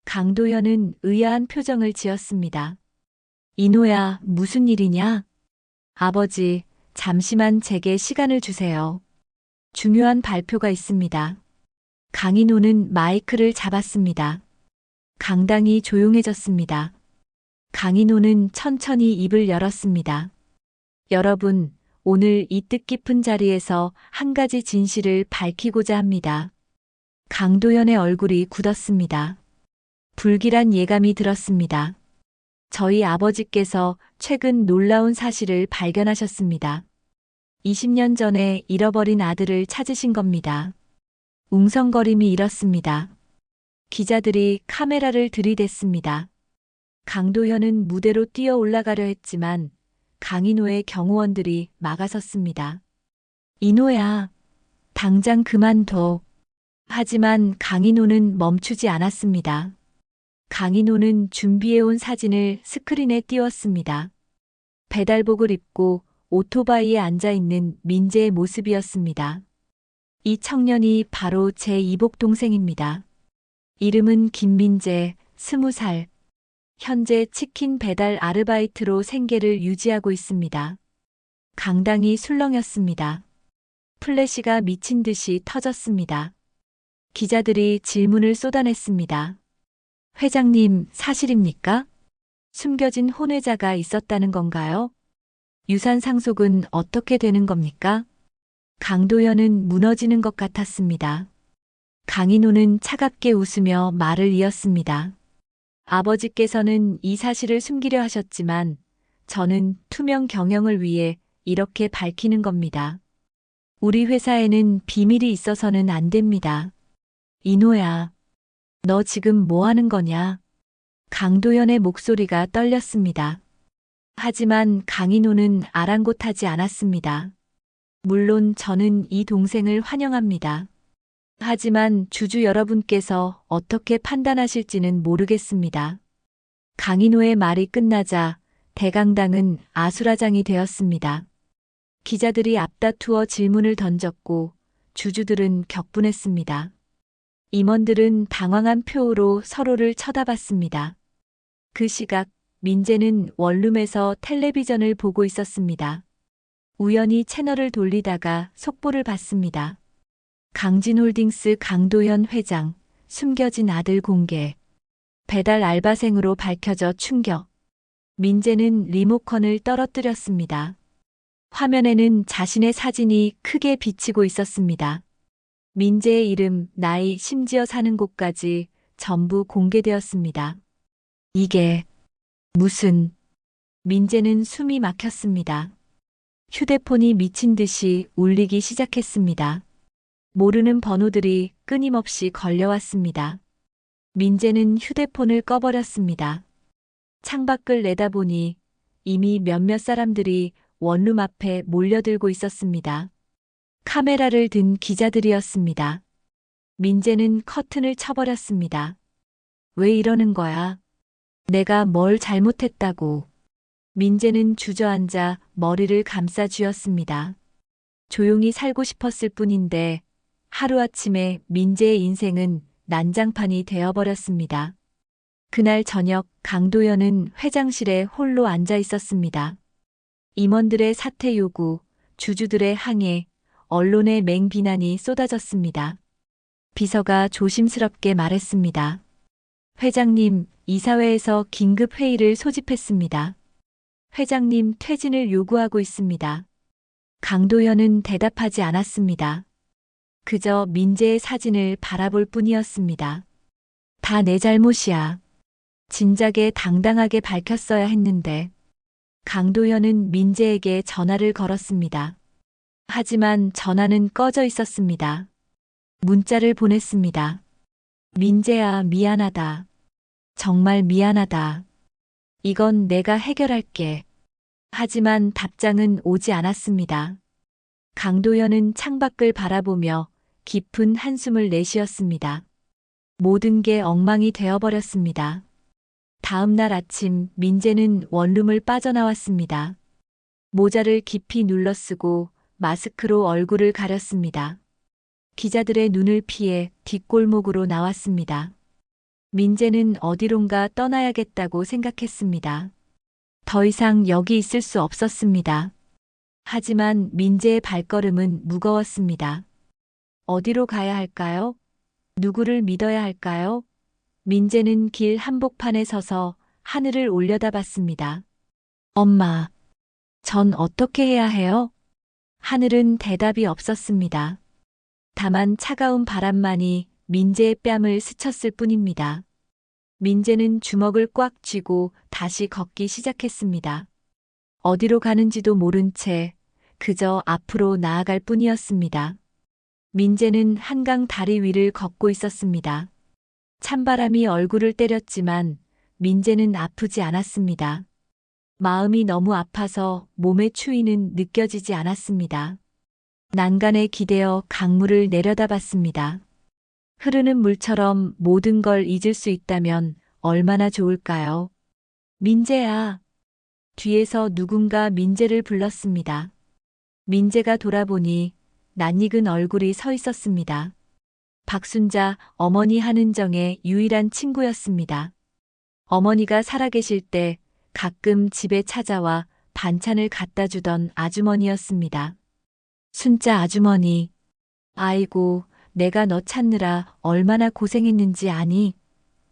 강도현은 의아한 표정을 지었습니다. 인호야, 무슨 일이냐? 아버지, 잠시만 제게 시간을 주세요. 중요한 발표가 있습니다. 강인호는 마이크를 잡았습니다. 강당이 조용해졌습니다. 강인호는 천천히 입을 열었습니다. 여러분, 오늘 이 뜻깊은 자리에서 한 가지 진실을 밝히고자 합니다. 강도현의 얼굴이 굳었습니다. 불길한 예감이 들었습니다. 저희 아버지께서 최근 놀라운 사실을 발견하셨습니다. 20년 전에 잃어버린 아들을 찾으신 겁니다. 웅성거림이 일었습니다. 기자들이 카메라를 들이댔습니다. 강도현은 무대로 뛰어 올라가려 했지만 강인호의 경호원들이 막아섰습니다. 인호야, 당장 그만둬. 하지만 강인호는 멈추지 않았습니다. 강인호는 준비해온 사진을 스크린에 띄웠습니다. 배달복을 입고 오토바이에 앉아있는 민재의 모습이었습니다. 이 청년이 바로 제 이복 동생입니다. 이름은 김민재, 20살. 현재 치킨 배달 아르바이트로 생계를 유지하고 있습니다. 강당이 술렁였습니다. 플래시가 미친 듯이 터졌습니다. 기자들이 질문을 쏟아냈습니다. 회장님, 사실입니까? 숨겨진 혼외자가 있었다는 건가요? 유산 상속은 어떻게 되는 겁니까? 강도연은 무너지는 것 같았습니다. 강인호는 차갑게 웃으며 말을 이었습니다. 아버지께서는 이 사실을 숨기려 하셨지만 저는 투명 경영을 위해 이렇게 밝히는 겁니다. 우리 회사에는 비밀이 있어서는 안 됩니다. 인호야, 너 지금 뭐 하는 거냐? 강도연의 목소리가 떨렸습니다. 하지만 강인호는 아랑곳하지 않았습니다. 물론 저는 이 동생을 환영합니다. 하지만 주주 여러분께서 어떻게 판단하실지는 모르겠습니다. 강인호의 말이 끝나자 대강당은 아수라장이 되었습니다. 기자들이 앞다투어 질문을 던졌고 주주들은 격분했습니다. 임원들은 당황한 표로 서로를 쳐다봤습니다. 그 시각 민재는 원룸에서 텔레비전을 보고 있었습니다. 우연히 채널을 돌리다가 속보를 봤습니다. 강진홀딩스 강도연 회장, 숨겨진 아들 공개. 배달 알바생으로 밝혀져 충격. 민재는 리모컨을 떨어뜨렸습니다. 화면에는 자신의 사진이 크게 비치고 있었습니다. 민재의 이름, 나이, 심지어 사는 곳까지 전부 공개되었습니다. 이게 무슨... 민재는 숨이 막혔습니다. 휴대폰이 미친 듯이 울리기 시작했습니다. 모르는 번호들이 끊임없이 걸려왔습니다. 민재는 휴대폰을 꺼버렸습니다. 창밖을 내다보니 이미 몇몇 사람들이 원룸 앞에 몰려들고 있었습니다. 카메라를 든 기자들이었습니다. 민재는 커튼을 쳐버렸습니다. 왜 이러는 거야? 내가 뭘 잘못했다고. 민재는 주저앉아 머리를 감싸 쥐었습니다. 조용히 살고 싶었을 뿐인데 하루아침에 민재의 인생은 난장판이 되어버렸습니다. 그날 저녁 강도연은 회장실에 홀로 앉아 있었습니다. 임원들의 사퇴 요구, 주주들의 항해, 언론의 맹비난이 쏟아졌습니다. 비서가 조심스럽게 말했습니다. 회장님, 이사회에서 긴급 회의를 소집했습니다. 회장님 퇴진을 요구하고 있습니다. 강도연은 대답하지 않았습니다. 그저 민재의 사진을 바라볼 뿐이었습니다. 다 내 잘못이야. 진작에 당당하게 밝혔어야 했는데. 강도연은 민재에게 전화를 걸었습니다. 하지만 전화는 꺼져 있었습니다. 문자를 보냈습니다. 민재야, 미안하다. 정말 미안하다. 이건 내가 해결할게. 하지만 답장은 오지 않았습니다. 강도연은 창밖을 바라보며 깊은 한숨을 내쉬었습니다. 모든 게 엉망이 되어버렸습니다. 다음 날 아침 민재는 원룸을 빠져나왔습니다. 모자를 깊이 눌러쓰고 마스크로 얼굴을 가렸습니다. 기자들의 눈을 피해 뒷골목으로 나왔습니다. 민재는 어디론가 떠나야겠다고 생각했습니다. 더 이상 여기 있을 수 없었습니다. 하지만 민재의 발걸음은 무거웠습니다. 어디로 가야 할까요? 누구를 믿어야 할까요? 민재는 길 한복판에 서서 하늘을 올려다봤습니다. 엄마, 전 어떻게 해야 해요? 하늘은 대답이 없었습니다. 다만 차가운 바람만이 민재의 뺨을 스쳤을 뿐입니다. 민재는 주먹을 꽉 쥐고 다시 걷기 시작했습니다. 어디로 가는지도 모른 채 그저 앞으로 나아갈 뿐이었습니다. 민재는 한강 다리 위를 걷고 있었습니다. 찬바람이 얼굴을 때렸지만 민재는 아프지 않았습니다. 마음이 너무 아파서 몸의 추위는 느껴지지 않았습니다. 난간에 기대어 강물을 내려다봤습니다. 흐르는 물처럼 모든 걸 잊을 수 있다면 얼마나 좋을까요? 민재야. 뒤에서 누군가 민재를 불렀습니다. 민재가 돌아보니 낯익은 얼굴이 서 있었습니다. 박순자, 어머니 한은정의 유일한 친구였습니다. 어머니가 살아계실 때 가끔 집에 찾아와 반찬을 갖다 주던 아주머니였습니다. 순자 아주머니. 아이고, 내가 너 찾느라 얼마나 고생했는지 아니?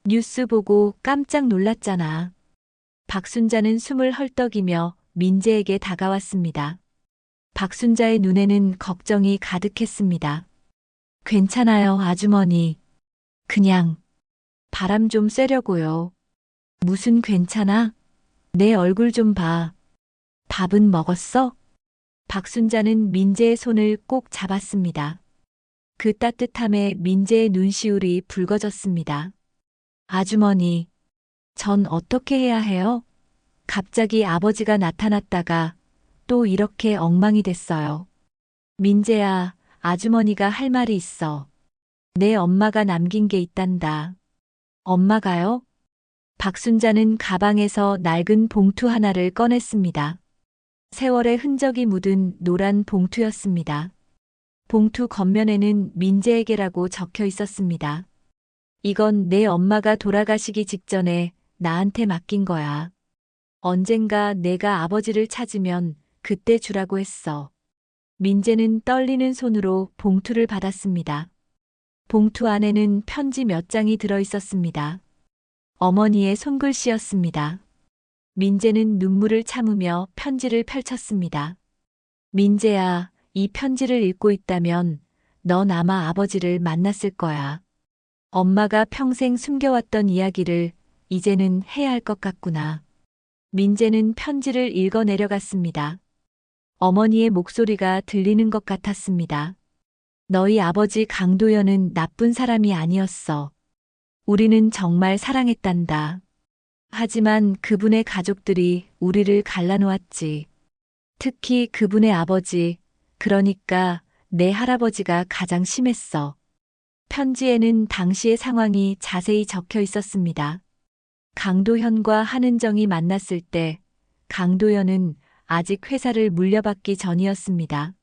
뉴스 보고 깜짝 놀랐잖아. 박순자는 숨을 헐떡이며 민재에게 다가왔습니다. 박순자의 눈에는 걱정이 가득했습니다. 괜찮아요, 아주머니. 그냥 바람 좀 쐬려고요. 무슨 괜찮아? 내 얼굴 좀 봐. 밥은 먹었어? 박순자는 민재의 손을 꼭 잡았습니다. 그 따뜻함에 민재의 눈시울이 붉어졌습니다. 아주머니, 전 어떻게 해야 해요? 갑자기 아버지가 나타났다가 또 이렇게 엉망이 됐어요. 민재야, 아주머니가 할 말이 있어. 내 엄마가 남긴 게 있단다. 엄마가요? 박순자는 가방에서 낡은 봉투 하나를 꺼냈습니다. 세월의 흔적이 묻은 노란 봉투였습니다. 봉투 겉면에는 민재에게라고 적혀 있었습니다. 이건 내 엄마가 돌아가시기 직전에 나한테 맡긴 거야. 언젠가 내가 아버지를 찾으면 그때 주라고 했어. 민재는 떨리는 손으로 봉투를 받았습니다. 봉투 안에는 편지 몇 장이 들어 있었습니다. 어머니의 손글씨였습니다. 민재는 눈물을 참으며 편지를 펼쳤습니다. 민재야, 이 편지를 읽고 있다면 넌 아마 아버지를 만났을 거야. 엄마가 평생 숨겨왔던 이야기를 이제는 해야 할 것 같구나. 민재는 편지를 읽어 내려갔습니다. 어머니의 목소리가 들리는 것 같았습니다. 너희 아버지 강도연은 나쁜 사람이 아니었어. 우리는 정말 사랑했단다. 하지만 그분의 가족들이 우리를 갈라놓았지. 특히 그분의 아버지, 그러니까 내 할아버지가 가장 심했어. 편지에는 당시의 상황이 자세히 적혀 있었습니다. 강도현과 한은정이 만났을 때 강도현은 아직 회사를 물려받기 전이었습니다.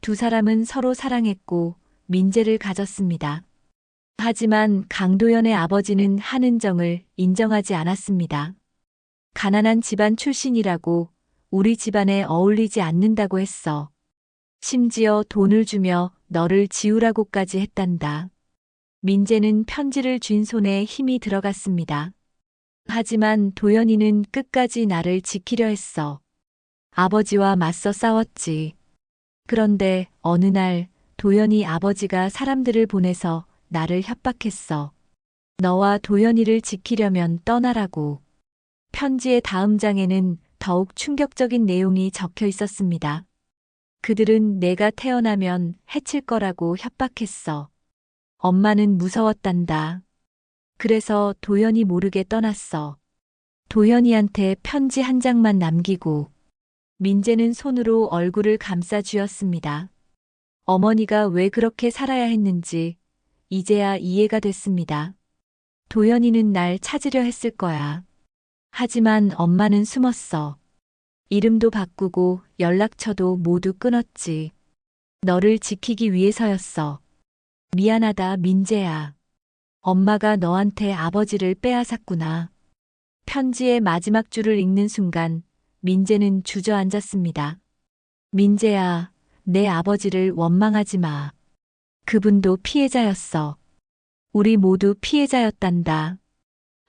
두 사람은 서로 사랑했고 민재를 가졌습니다. 하지만 강도현의 아버지는 한은정을 인정하지 않았습니다. 가난한 집안 출신이라고 우리 집안에 어울리지 않는다고 했어. 심지어 돈을 주며 너를 지우라고까지 했단다. 민재는 편지를 쥔 손에 힘이 들어갔습니다. 하지만 도연이는 끝까지 나를 지키려 했어. 아버지와 맞서 싸웠지. 그런데 어느 날 도연이 아버지가 사람들을 보내서 나를 협박했어. 너와 도연이를 지키려면 떠나라고. 편지의 다음 장에는 더욱 충격적인 내용이 적혀 있었습니다. 그들은 내가 태어나면 해칠 거라고 협박했어. 엄마는 무서웠단다. 그래서 도연이 모르게 떠났어. 도연이한테 편지 한 장만 남기고. 민재는 손으로 얼굴을 감싸 쥐었습니다. 어머니가 왜 그렇게 살아야 했는지 이제야 이해가 됐습니다. 도연이는 날 찾으려 했을 거야. 하지만 엄마는 숨었어. 이름도 바꾸고 연락처도 모두 끊었지. 너를 지키기 위해서였어. 미안하다, 민재야. 엄마가 너한테 아버지를 빼앗았구나. 편지의 마지막 줄을 읽는 순간 민재는 주저앉았습니다. 민재야, 내 아버지를 원망하지 마. 그분도 피해자였어. 우리 모두 피해자였단다.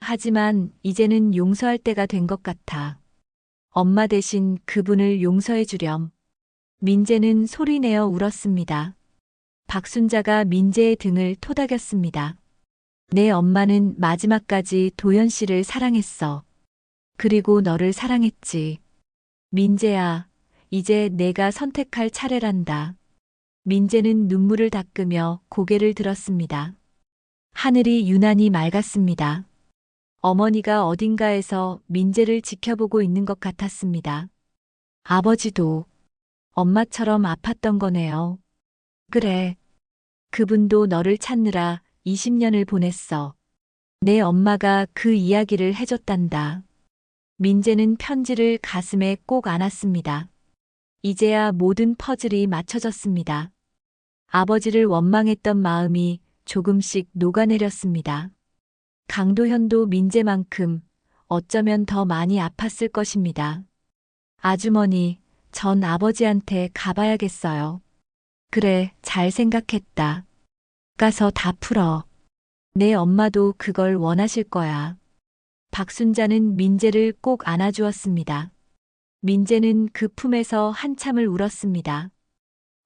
하지만 이제는 용서할 때가 된 것 같아. 엄마 대신 그분을 용서해 주렴. 민재는 소리내어 울었습니다. 박순자가 민재의 등을 토닥였습니다. 내 엄마는 마지막까지 도연 씨를 사랑했어. 그리고 너를 사랑했지. 민재야, 이제 내가 선택할 차례란다. 민재는 눈물을 닦으며 고개를 들었습니다. 하늘이 유난히 맑았습니다. 어머니가 어딘가에서 민재를 지켜보고 있는 것 같았습니다. 아버지도 엄마처럼 아팠던 거네요. 그래. 그분도 너를 찾느라 20년을 보냈어. 내 엄마가 그 이야기를 해줬단다. 민재는 편지를 가슴에 꼭 안았습니다. 이제야 모든 퍼즐이 맞춰졌습니다. 아버지를 원망했던 마음이 조금씩 녹아내렸습니다. 강도현도 민재만큼 어쩌면 더 많이 아팠을 것입니다. 아주머니, 전 아버지한테 가봐야겠어요. 그래, 잘 생각했다. 가서 다 풀어. 내 엄마도 그걸 원하실 거야. 박순자는 민재를 꼭 안아주었습니다. 민재는 그 품에서 한참을 울었습니다.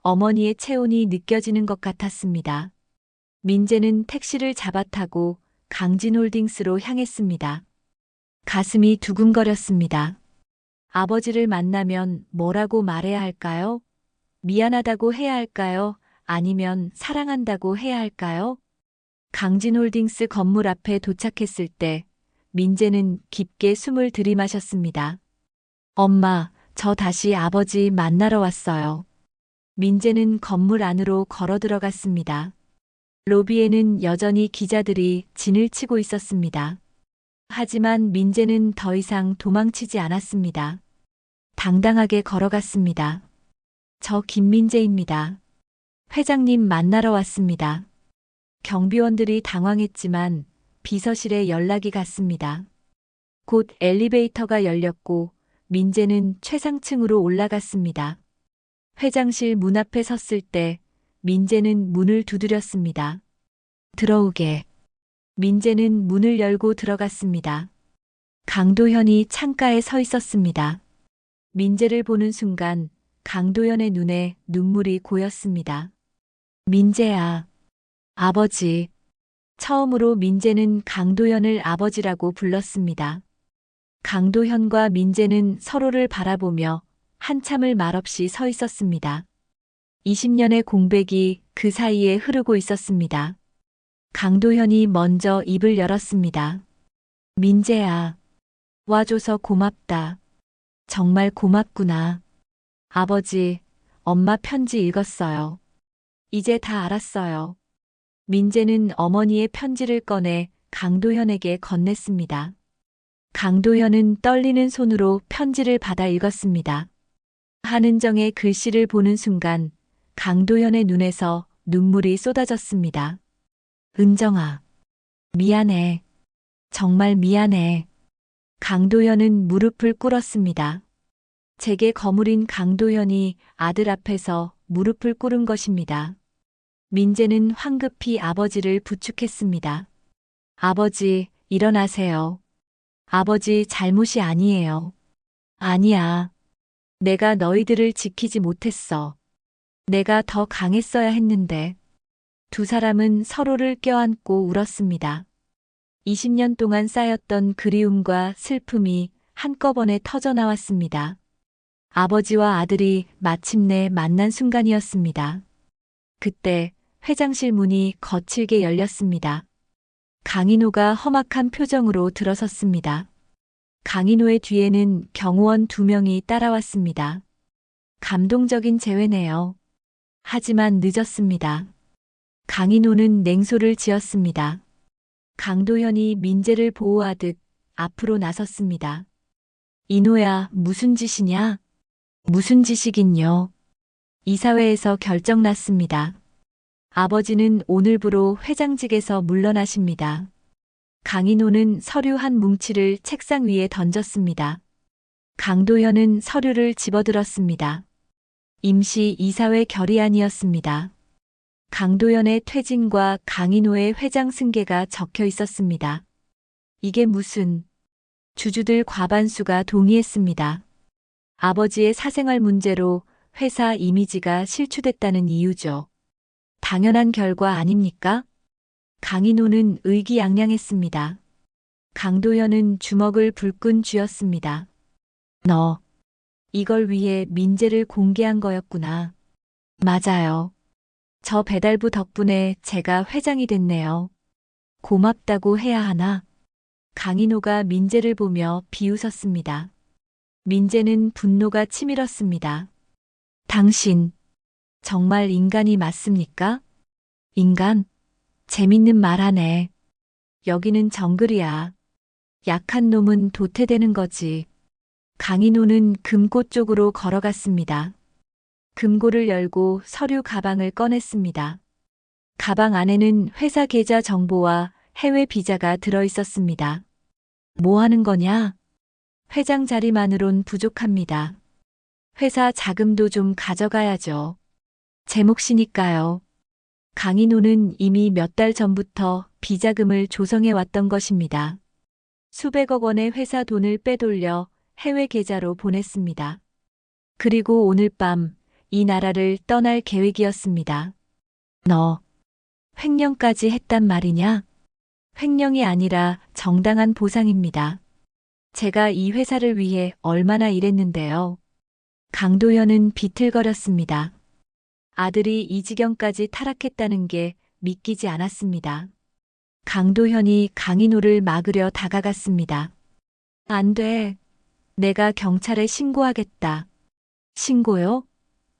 어머니의 체온이 느껴지는 것 같았습니다. 민재는 택시를 잡아타고 강진홀딩스로 향했습니다. 가슴이 두근거렸습니다. 아버지를 만나면 뭐라고 말해야 할까요? 미안하다고 해야 할까요? 아니면 사랑한다고 해야 할까요? 강진홀딩스 건물 앞에 도착했을 때 민재는 깊게 숨을 들이마셨습니다. 엄마, 저 다시 아버지 만나러 왔어요. 민재는 건물 안으로 걸어 들어갔습니다. 로비에는 여전히 기자들이 진을 치고 있었습니다. 하지만 민재는 더 이상 도망치지 않았습니다. 당당하게 걸어갔습니다. 저 김민재입니다. 회장님 만나러 왔습니다. 경비원들이 당황했지만 비서실에 연락이 갔습니다. 곧 엘리베이터가 열렸고 민재는 최상층으로 올라갔습니다. 회장실 문 앞에 섰을 때 민재는 문을 두드렸습니다. 들어오게. 민재는 문을 열고 들어갔습니다. 강도현이 창가에 서 있었습니다. 민재를 보는 순간 강도현의 눈에 눈물이 고였습니다. 민재야. 아버지. 처음으로 민재는 강도현을 아버지라고 불렀습니다. 강도현과 민재는 서로를 바라보며 한참을 말없이 서 있었습니다. 20년의 공백이 그 사이에 흐르고 있었습니다. 강도현이 먼저 입을 열었습니다. 민재야. 와줘서 고맙다. 정말 고맙구나. 아버지, 엄마 편지 읽었어요. 이제 다 알았어요. 민재는 어머니의 편지를 꺼내 강도현에게 건넸습니다. 강도현은 떨리는 손으로 편지를 받아 읽었습니다. 한은정의 글씨를 보는 순간 강도현의 눈에서 눈물이 쏟아졌습니다. 은정아. 미안해. 정말 미안해. 강도현은 무릎을 꿇었습니다. 제게 거물인 강도현이 아들 앞에서 무릎을 꿇은 것입니다. 민재는 황급히 아버지를 부축했습니다. 아버지, 일어나세요. 아버지 잘못이 아니에요. 아니야. 내가 너희들을 지키지 못했어. 내가 더 강했어야 했는데. 두 사람은 서로를 껴안고 울었습니다. 20년 동안 쌓였던 그리움과 슬픔이 한꺼번에 터져나왔습니다. 아버지와 아들이 마침내 만난 순간이었습니다. 그때 회장실 문이 거칠게 열렸습니다. 강인호가 험악한 표정으로 들어섰습니다. 강인호의 뒤에는 경호원 2명이 따라왔습니다. 감동적인 재회네요. 하지만 늦었습니다. 강인호는 냉소를 지었습니다. 강도현이 민재를 보호하듯 앞으로 나섰습니다. 인호야, 무슨 짓이냐? 무슨 짓이긴요. 이사회에서 결정 났습니다. 아버지는 오늘부로 회장직에서 물러나십니다. 강인호는 서류 한 뭉치를 책상 위에 던졌습니다. 강도현은 서류를 집어들었습니다. 임시 이사회 결의안이었습니다. 강도현의 퇴진과 강인호의 회장 승계가 적혀 있었습니다. 이게 무슨... 주주들 과반수가 동의했습니다. 아버지의 사생활 문제로 회사 이미지가 실추됐다는 이유죠. 당연한 결과 아닙니까? 강인호는 의기양양했습니다. 강도현은 주먹을 불끈 쥐었습니다. 너, 이걸 위해 민재를 공개한 거였구나. 맞아요. 저 배달부 덕분에 제가 회장이 됐네요. 고맙다고 해야 하나? 강인호가 민재를 보며 비웃었습니다. 민재는 분노가 치밀었습니다. 당신, 정말 인간이 맞습니까? 인간? 재밌는 말 하네. 여기는 정글이야. 약한 놈은 도태되는 거지. 강인호는 금고 쪽으로 걸어갔습니다. 금고를 열고 서류 가방을 꺼냈습니다. 가방 안에는 회사 계좌 정보와 해외 비자가 들어 있었습니다. 뭐 하는 거냐? 회장 자리만으론 부족합니다. 회사 자금도 좀 가져가야죠. 제 몫이니까요. 강인호는 이미 몇 달 전부터 비자금을 조성해 왔던 것입니다. 수백억 원의 회사 돈을 빼돌려 해외 계좌로 보냈습니다. 그리고 오늘 밤 이 나라를 떠날 계획이었습니다. 너 횡령까지 했단 말이냐? 횡령이 아니라 정당한 보상입니다. 제가 이 회사를 위해 얼마나 일했는데요. 강도현은 비틀거렸습니다. 아들이 이 지경까지 타락했다는 게 믿기지 않았습니다. 강도현이 강인호를 막으려 다가갔습니다. 안 돼. 내가 경찰에 신고하겠다. 신고요?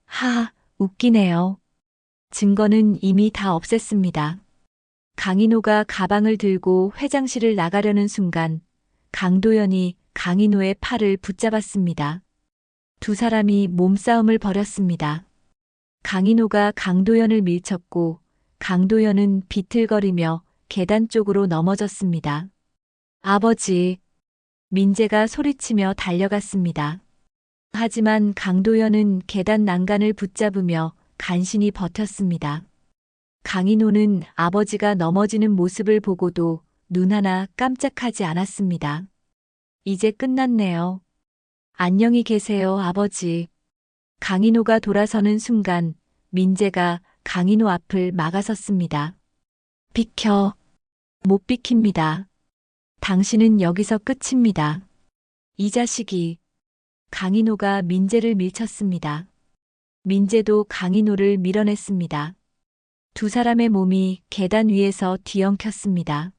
하, 웃기네요. 증거는 이미 다 없앴습니다. 강인호가 가방을 들고 회장실을 나가려는 순간 강도현이 강인호의 팔을 붙잡았습니다. 두 사람이 몸싸움을 벌였습니다. 강인호가 강도현을 밀쳤고 강도현은 비틀거리며 계단 쪽으로 넘어졌습니다. 아버지, 민재가 소리치며 달려갔습니다. 하지만 강도현은 계단 난간을 붙잡으며 간신히 버텼습니다. 강인호는 아버지가 넘어지는 모습을 보고도 눈 하나 깜짝하지 않았습니다. 이제 끝났네요. 안녕히 계세요, 아버지. 강인호가 돌아서는 순간 민재가 강인호 앞을 막아섰습니다. 비켜. 못 비킵니다. 당신은 여기서 끝입니다. 이 자식이. 강인호가 민재를 밀쳤습니다. 민재도 강인호를 밀어냈습니다. 두 사람의 몸이 계단 위에서 뒤엉켰습니다.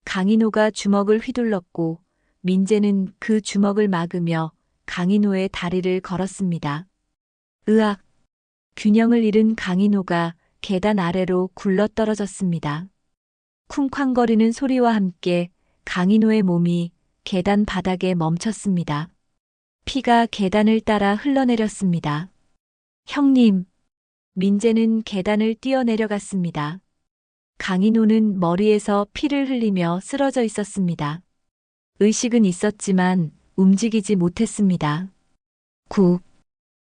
강인호가 주먹을 휘둘렀고 민재는 그 주먹을 막으며 강인호의 다리를 걸었습니다. 으악! 균형을 잃은 강인호가 계단 아래로 굴러떨어졌습니다. 쿵쾅거리는 소리와 함께 강인호의 몸이 계단 바닥에 멈췄습니다. 피가 계단을 따라 흘러내렸습니다. 형님! 민재는 계단을 뛰어내려갔습니다. 강인호는 머리에서 피를 흘리며 쓰러져 있었습니다. 의식은 있었지만 움직이지 못했습니다.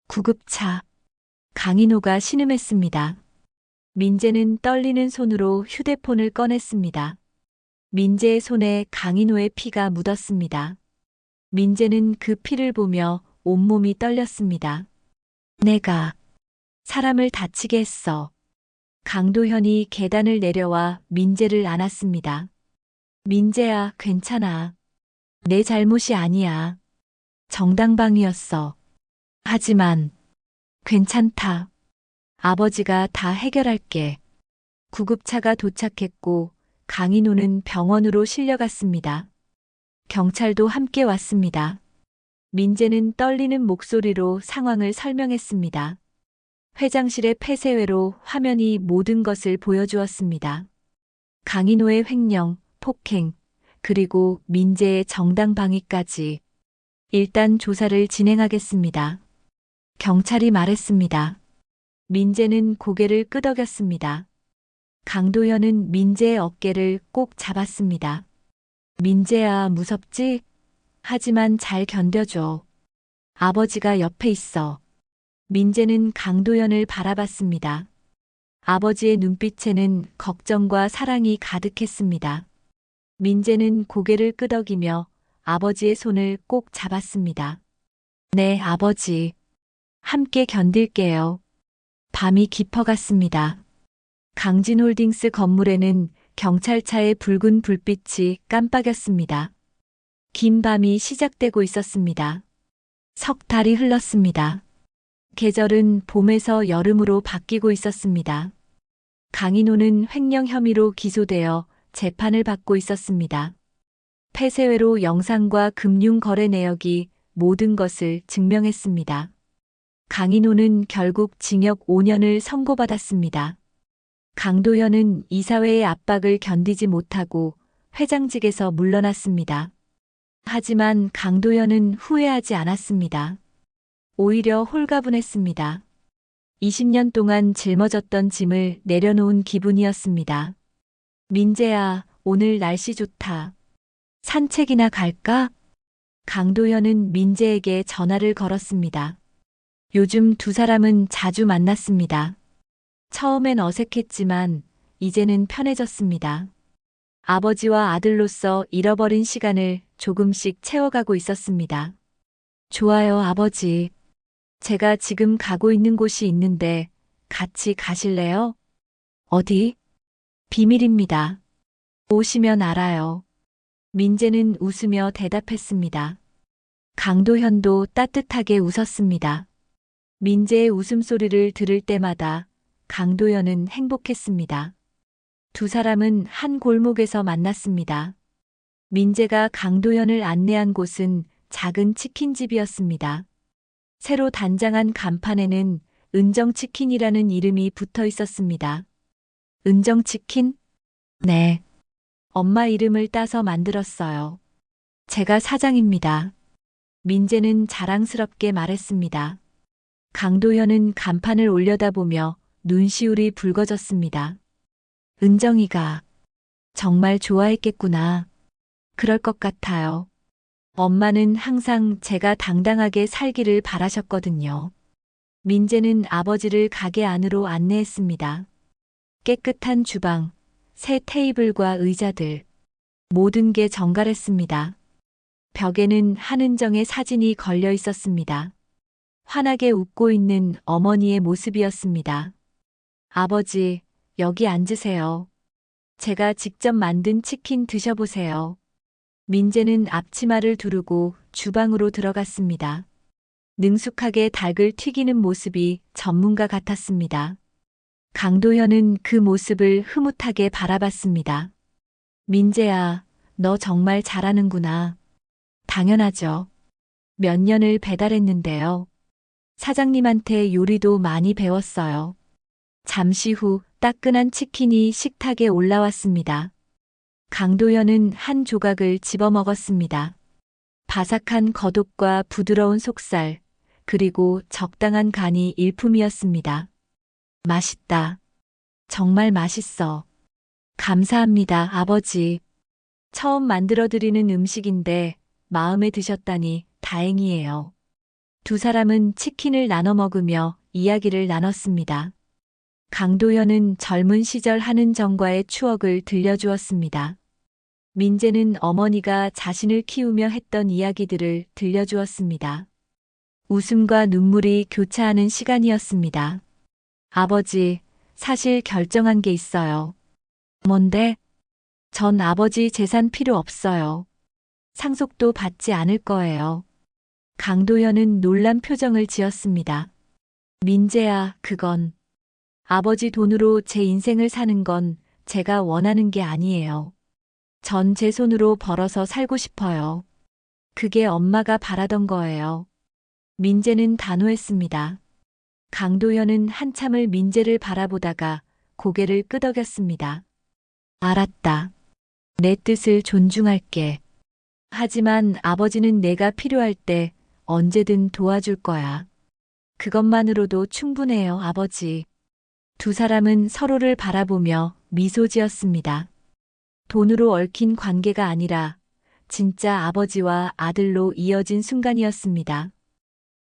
구급차. 강인호가 신음했습니다. 민재는 떨리는 손으로 휴대폰을 꺼냈습니다. 민재의 손에 강인호의 피가 묻었습니다. 민재는 그 피를 보며 온몸이 떨렸습니다. 내가 사람을 다치게 했어. 강도현이 계단을 내려와 민재를 안았습니다. 민재야, 괜찮아. 내 잘못이 아니야. 정당방위였어. 하지만 괜찮다. 아버지가 다 해결할게. 구급차가 도착했고 강인호는 병원으로 실려갔습니다. 경찰도 함께 왔습니다. 민재는 떨리는 목소리로 상황을 설명했습니다. 회장실의 폐쇄회로 화면이 모든 것을 보여주었습니다. 강인호의 횡령, 폭행, 그리고 민재의 정당방위까지. 일단 조사를 진행하겠습니다. 경찰이 말했습니다. 민재는 고개를 끄덕였습니다. 강도현은 민재의 어깨를 꼭 잡았습니다. 민재야, 무섭지? 하지만 잘 견뎌줘. 아버지가 옆에 있어. 민재는 강도현을 바라봤습니다. 아버지의 눈빛에는 걱정과 사랑이 가득했습니다. 민재는 고개를 끄덕이며 아버지의 손을 꼭 잡았습니다. 네, 아버지. 함께 견딜게요. 밤이 깊어갔습니다. 강진홀딩스 건물에는 경찰차의 붉은 불빛이 깜빡였습니다. 긴 밤이 시작되고 있었습니다. 석 달이 흘렀습니다. 계절은 봄에서 여름으로 바뀌고 있었습니다. 강인호는 횡령 혐의로 기소되어 재판을 받고 있었습니다. 폐쇄회로 영상과 금융 거래 내역이 모든 것을 증명했습니다. 강인호는 결국 징역 5년을 선고받았습니다. 강도현은 이사회의 압박을 견디지 못하고 회장직에서 물러났습니다. 하지만 강도현은 후회하지 않았습니다. 오히려 홀가분했습니다. 20년 동안 짊어졌던 짐을 내려놓은 기분이었습니다. 민재야, 오늘 날씨 좋다. 산책이나 갈까? 강도현은 민재에게 전화를 걸었습니다. 요즘 두 사람은 자주 만났습니다. 처음엔 어색했지만 이제는 편해졌습니다. 아버지와 아들로서 잃어버린 시간을 조금씩 채워가고 있었습니다. 좋아요, 아버지. 제가 지금 가고 있는 곳이 있는데 같이 가실래요? 어디? 비밀입니다. 오시면 알아요. 민재는 웃으며 대답했습니다. 강도현도 따뜻하게 웃었습니다. 민재의 웃음소리를 들을 때마다 강도현은 행복했습니다. 두 사람은 한 골목에서 만났습니다. 민재가 강도현을 안내한 곳은 작은 치킨집이었습니다. 새로 단장한 간판에는 은정치킨이라는 이름이 붙어 있었습니다. 은정치킨? 네. 엄마 이름을 따서 만들었어요. 제가 사장입니다. 민재는 자랑스럽게 말했습니다. 강도현은 간판을 올려다보며 눈시울이 붉어졌습니다. 은정이가 정말 좋아했겠구나. 그럴 것 같아요. 엄마는 항상 제가 당당하게 살기를 바라셨거든요. 민재는 아버지를 가게 안으로 안내했습니다. 깨끗한 주방, 새 테이블과 의자들, 모든 게 정갈했습니다. 벽에는 한은정의 사진이 걸려 있었습니다. 환하게 웃고 있는 어머니의 모습이었습니다. 아버지, 여기 앉으세요. 제가 직접 만든 치킨 드셔보세요. 민재는 앞치마를 두르고 주방으로 들어갔습니다. 능숙하게 닭을 튀기는 모습이 전문가 같았습니다. 강도현은 그 모습을 흐뭇하게 바라봤습니다. 민재야, 너 정말 잘하는구나. 당연하죠. 몇 년을 배달했는데요. 사장님한테 요리도 많이 배웠어요. 잠시 후 따끈한 치킨이 식탁에 올라왔습니다. 강도현은 한 조각을 집어 먹었습니다. 바삭한 겉옷과 부드러운 속살, 그리고 적당한 간이 일품이었습니다. 맛있다. 정말 맛있어. 감사합니다, 아버지. 처음 만들어드리는 음식인데 마음에 드셨다니 다행이에요. 두 사람은 치킨을 나눠 먹으며 이야기를 나눴습니다. 강도현은 젊은 시절 한은정과의 추억을 들려주었습니다. 민재는 어머니가 자신을 키우며 했던 이야기들을 들려주었습니다. 웃음과 눈물이 교차하는 시간이었습니다. 아버지, 사실 결정한 게 있어요. 뭔데? 전 아버지 재산 필요 없어요. 상속도 받지 않을 거예요. 강도현은 놀란 표정을 지었습니다. 민재야, 그건 아버지 돈으로 제 인생을 사는 건 제가 원하는 게 아니에요. 전 제 손으로 벌어서 살고 싶어요. 그게 엄마가 바라던 거예요. 민재는 단호했습니다. 강도현은 한참을 민재를 바라보다가 고개를 끄덕였습니다. 알았다. 내 뜻을 존중할게. 하지만 아버지는 내가 필요할 때 언제든 도와줄 거야. 그것만으로도 충분해요, 아버지. 두 사람은 서로를 바라보며 미소 지었습니다. 돈으로 얽힌 관계가 아니라 진짜 아버지와 아들로 이어진 순간이었습니다.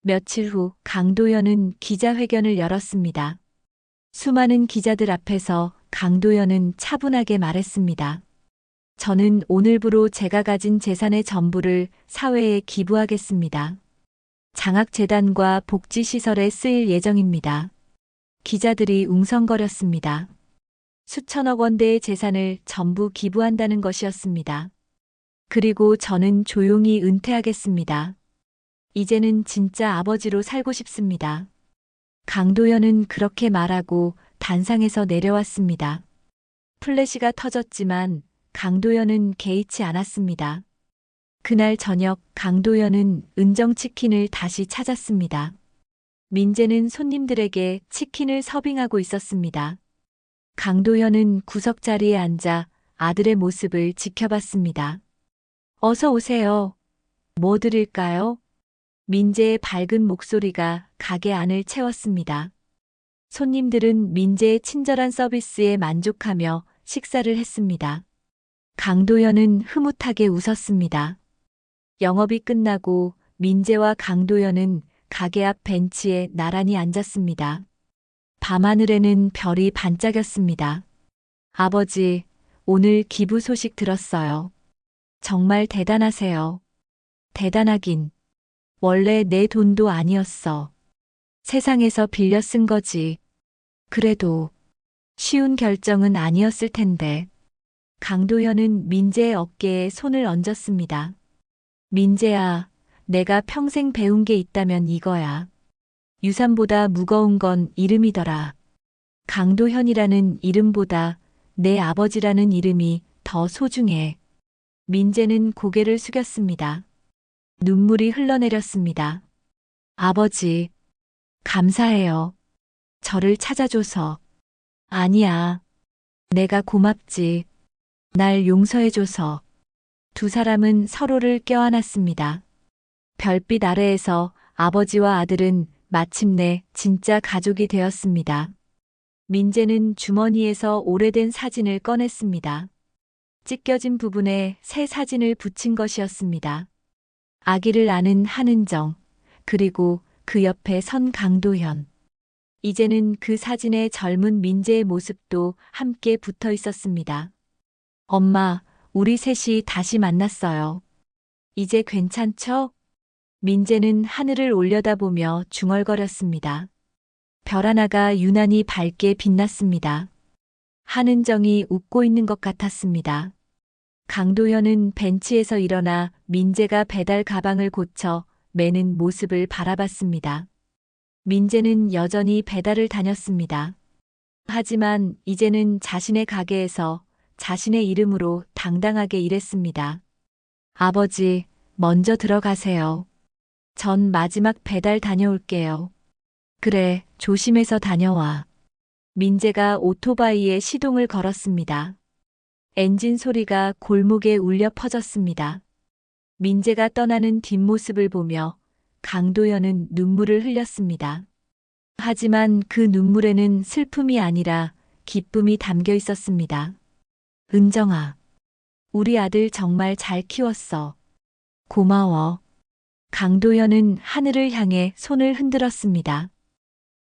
며칠 후 강도현은 기자회견을 열었습니다. 수많은 기자들 앞에서 강도현은 차분하게 말했습니다. 저는 오늘부로 제가 가진 재산의 전부를 사회에 기부하겠습니다. 장학재단과 복지시설에 쓰일 예정입니다. 기자들이 웅성거렸습니다. 수천억 원대의 재산을 전부 기부한다는 것이었습니다. 그리고 저는 조용히 은퇴하겠습니다. 이제는 진짜 아버지로 살고 싶습니다. 강도현은 그렇게 말하고 단상에서 내려왔습니다. 플래시가 터졌지만 강도현은 개의치 않았습니다. 그날 저녁 강도현은 은정치킨을 다시 찾았습니다. 민재는 손님들에게 치킨을 서빙하고 있었습니다. 강도현은 구석자리에 앉아 아들의 모습을 지켜봤습니다. 어서 오세요. 뭐 드릴까요? 민재의 밝은 목소리가 가게 안을 채웠습니다. 손님들은 민재의 친절한 서비스에 만족하며 식사를 했습니다. 강도현은 흐뭇하게 웃었습니다. 영업이 끝나고 민재와 강도현은 가게 앞 벤치에 나란히 앉았습니다. 밤하늘에는 별이 반짝였습니다. 아버지, 오늘 기부 소식 들었어요. 정말 대단하세요. 대단하긴. 원래 내 돈도 아니었어. 세상에서 빌려 쓴 거지. 그래도 쉬운 결정은 아니었을 텐데. 강도현은 민재의 어깨에 손을 얹었습니다. 민재야, 내가 평생 배운 게 있다면 이거야. 유산보다 무거운 건 이름이더라. 강도현이라는 이름보다 내 아버지라는 이름이 더 소중해. 민재는 고개를 숙였습니다. 눈물이 흘러내렸습니다. 아버지, 감사해요. 저를 찾아줘서. 아니야. 내가 고맙지. 날 용서해줘서. 두 사람은 서로를 껴안았습니다. 별빛 아래에서 아버지와 아들은 마침내 진짜 가족이 되었습니다. 민재는 주머니에서 오래된 사진을 꺼냈습니다. 찢겨진 부분에 새 사진을 붙인 것이었습니다. 아기를 안은 한은정, 그리고 그 옆에 선 강도현. 이제는 그 사진에 젊은 민재의 모습도 함께 붙어 있었습니다. 엄마, 우리 셋이 다시 만났어요. 이제 괜찮죠? 민재는 하늘을 올려다보며 중얼거렸습니다. 별 하나가 유난히 밝게 빛났습니다. 한은정이 웃고 있는 것 같았습니다. 강도현은 벤치에서 일어나 민재가 배달 가방을 고쳐 매는 모습을 바라봤습니다. 민재는 여전히 배달을 다녔습니다. 하지만 이제는 자신의 가게에서 자신의 이름으로 당당하게 일했습니다. 아버지, 먼저 들어가세요. 전 마지막 배달 다녀올게요. 그래, 조심해서 다녀와. 민재가 오토바이에 시동을 걸었습니다. 엔진 소리가 골목에 울려 퍼졌습니다. 민재가 떠나는 뒷모습을 보며 강도현은 눈물을 흘렸습니다. 하지만 그 눈물에는 슬픔이 아니라 기쁨이 담겨 있었습니다. 은정아, 우리 아들 정말 잘 키웠어. 고마워. 강도현은 하늘을 향해 손을 흔들었습니다.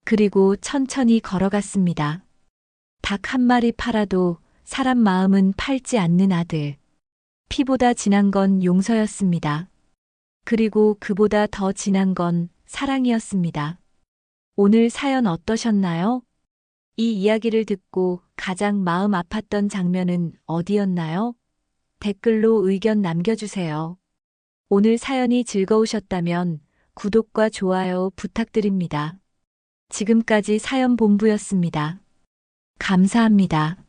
그리고 천천히 걸어갔습니다. 닭 한 마리 팔아도 사람 마음은 팔지 않는 아들. 피보다 진한 건 용서였습니다. 그리고 그보다 더 진한 건 사랑이었습니다. 오늘 사연 어떠셨나요? 이 이야기를 듣고 가장 마음 아팠던 장면은 어디였나요? 댓글로 의견 남겨주세요. 오늘 사연이 즐거우셨다면 구독과 좋아요 부탁드립니다. 지금까지 사연본부였습니다. 감사합니다.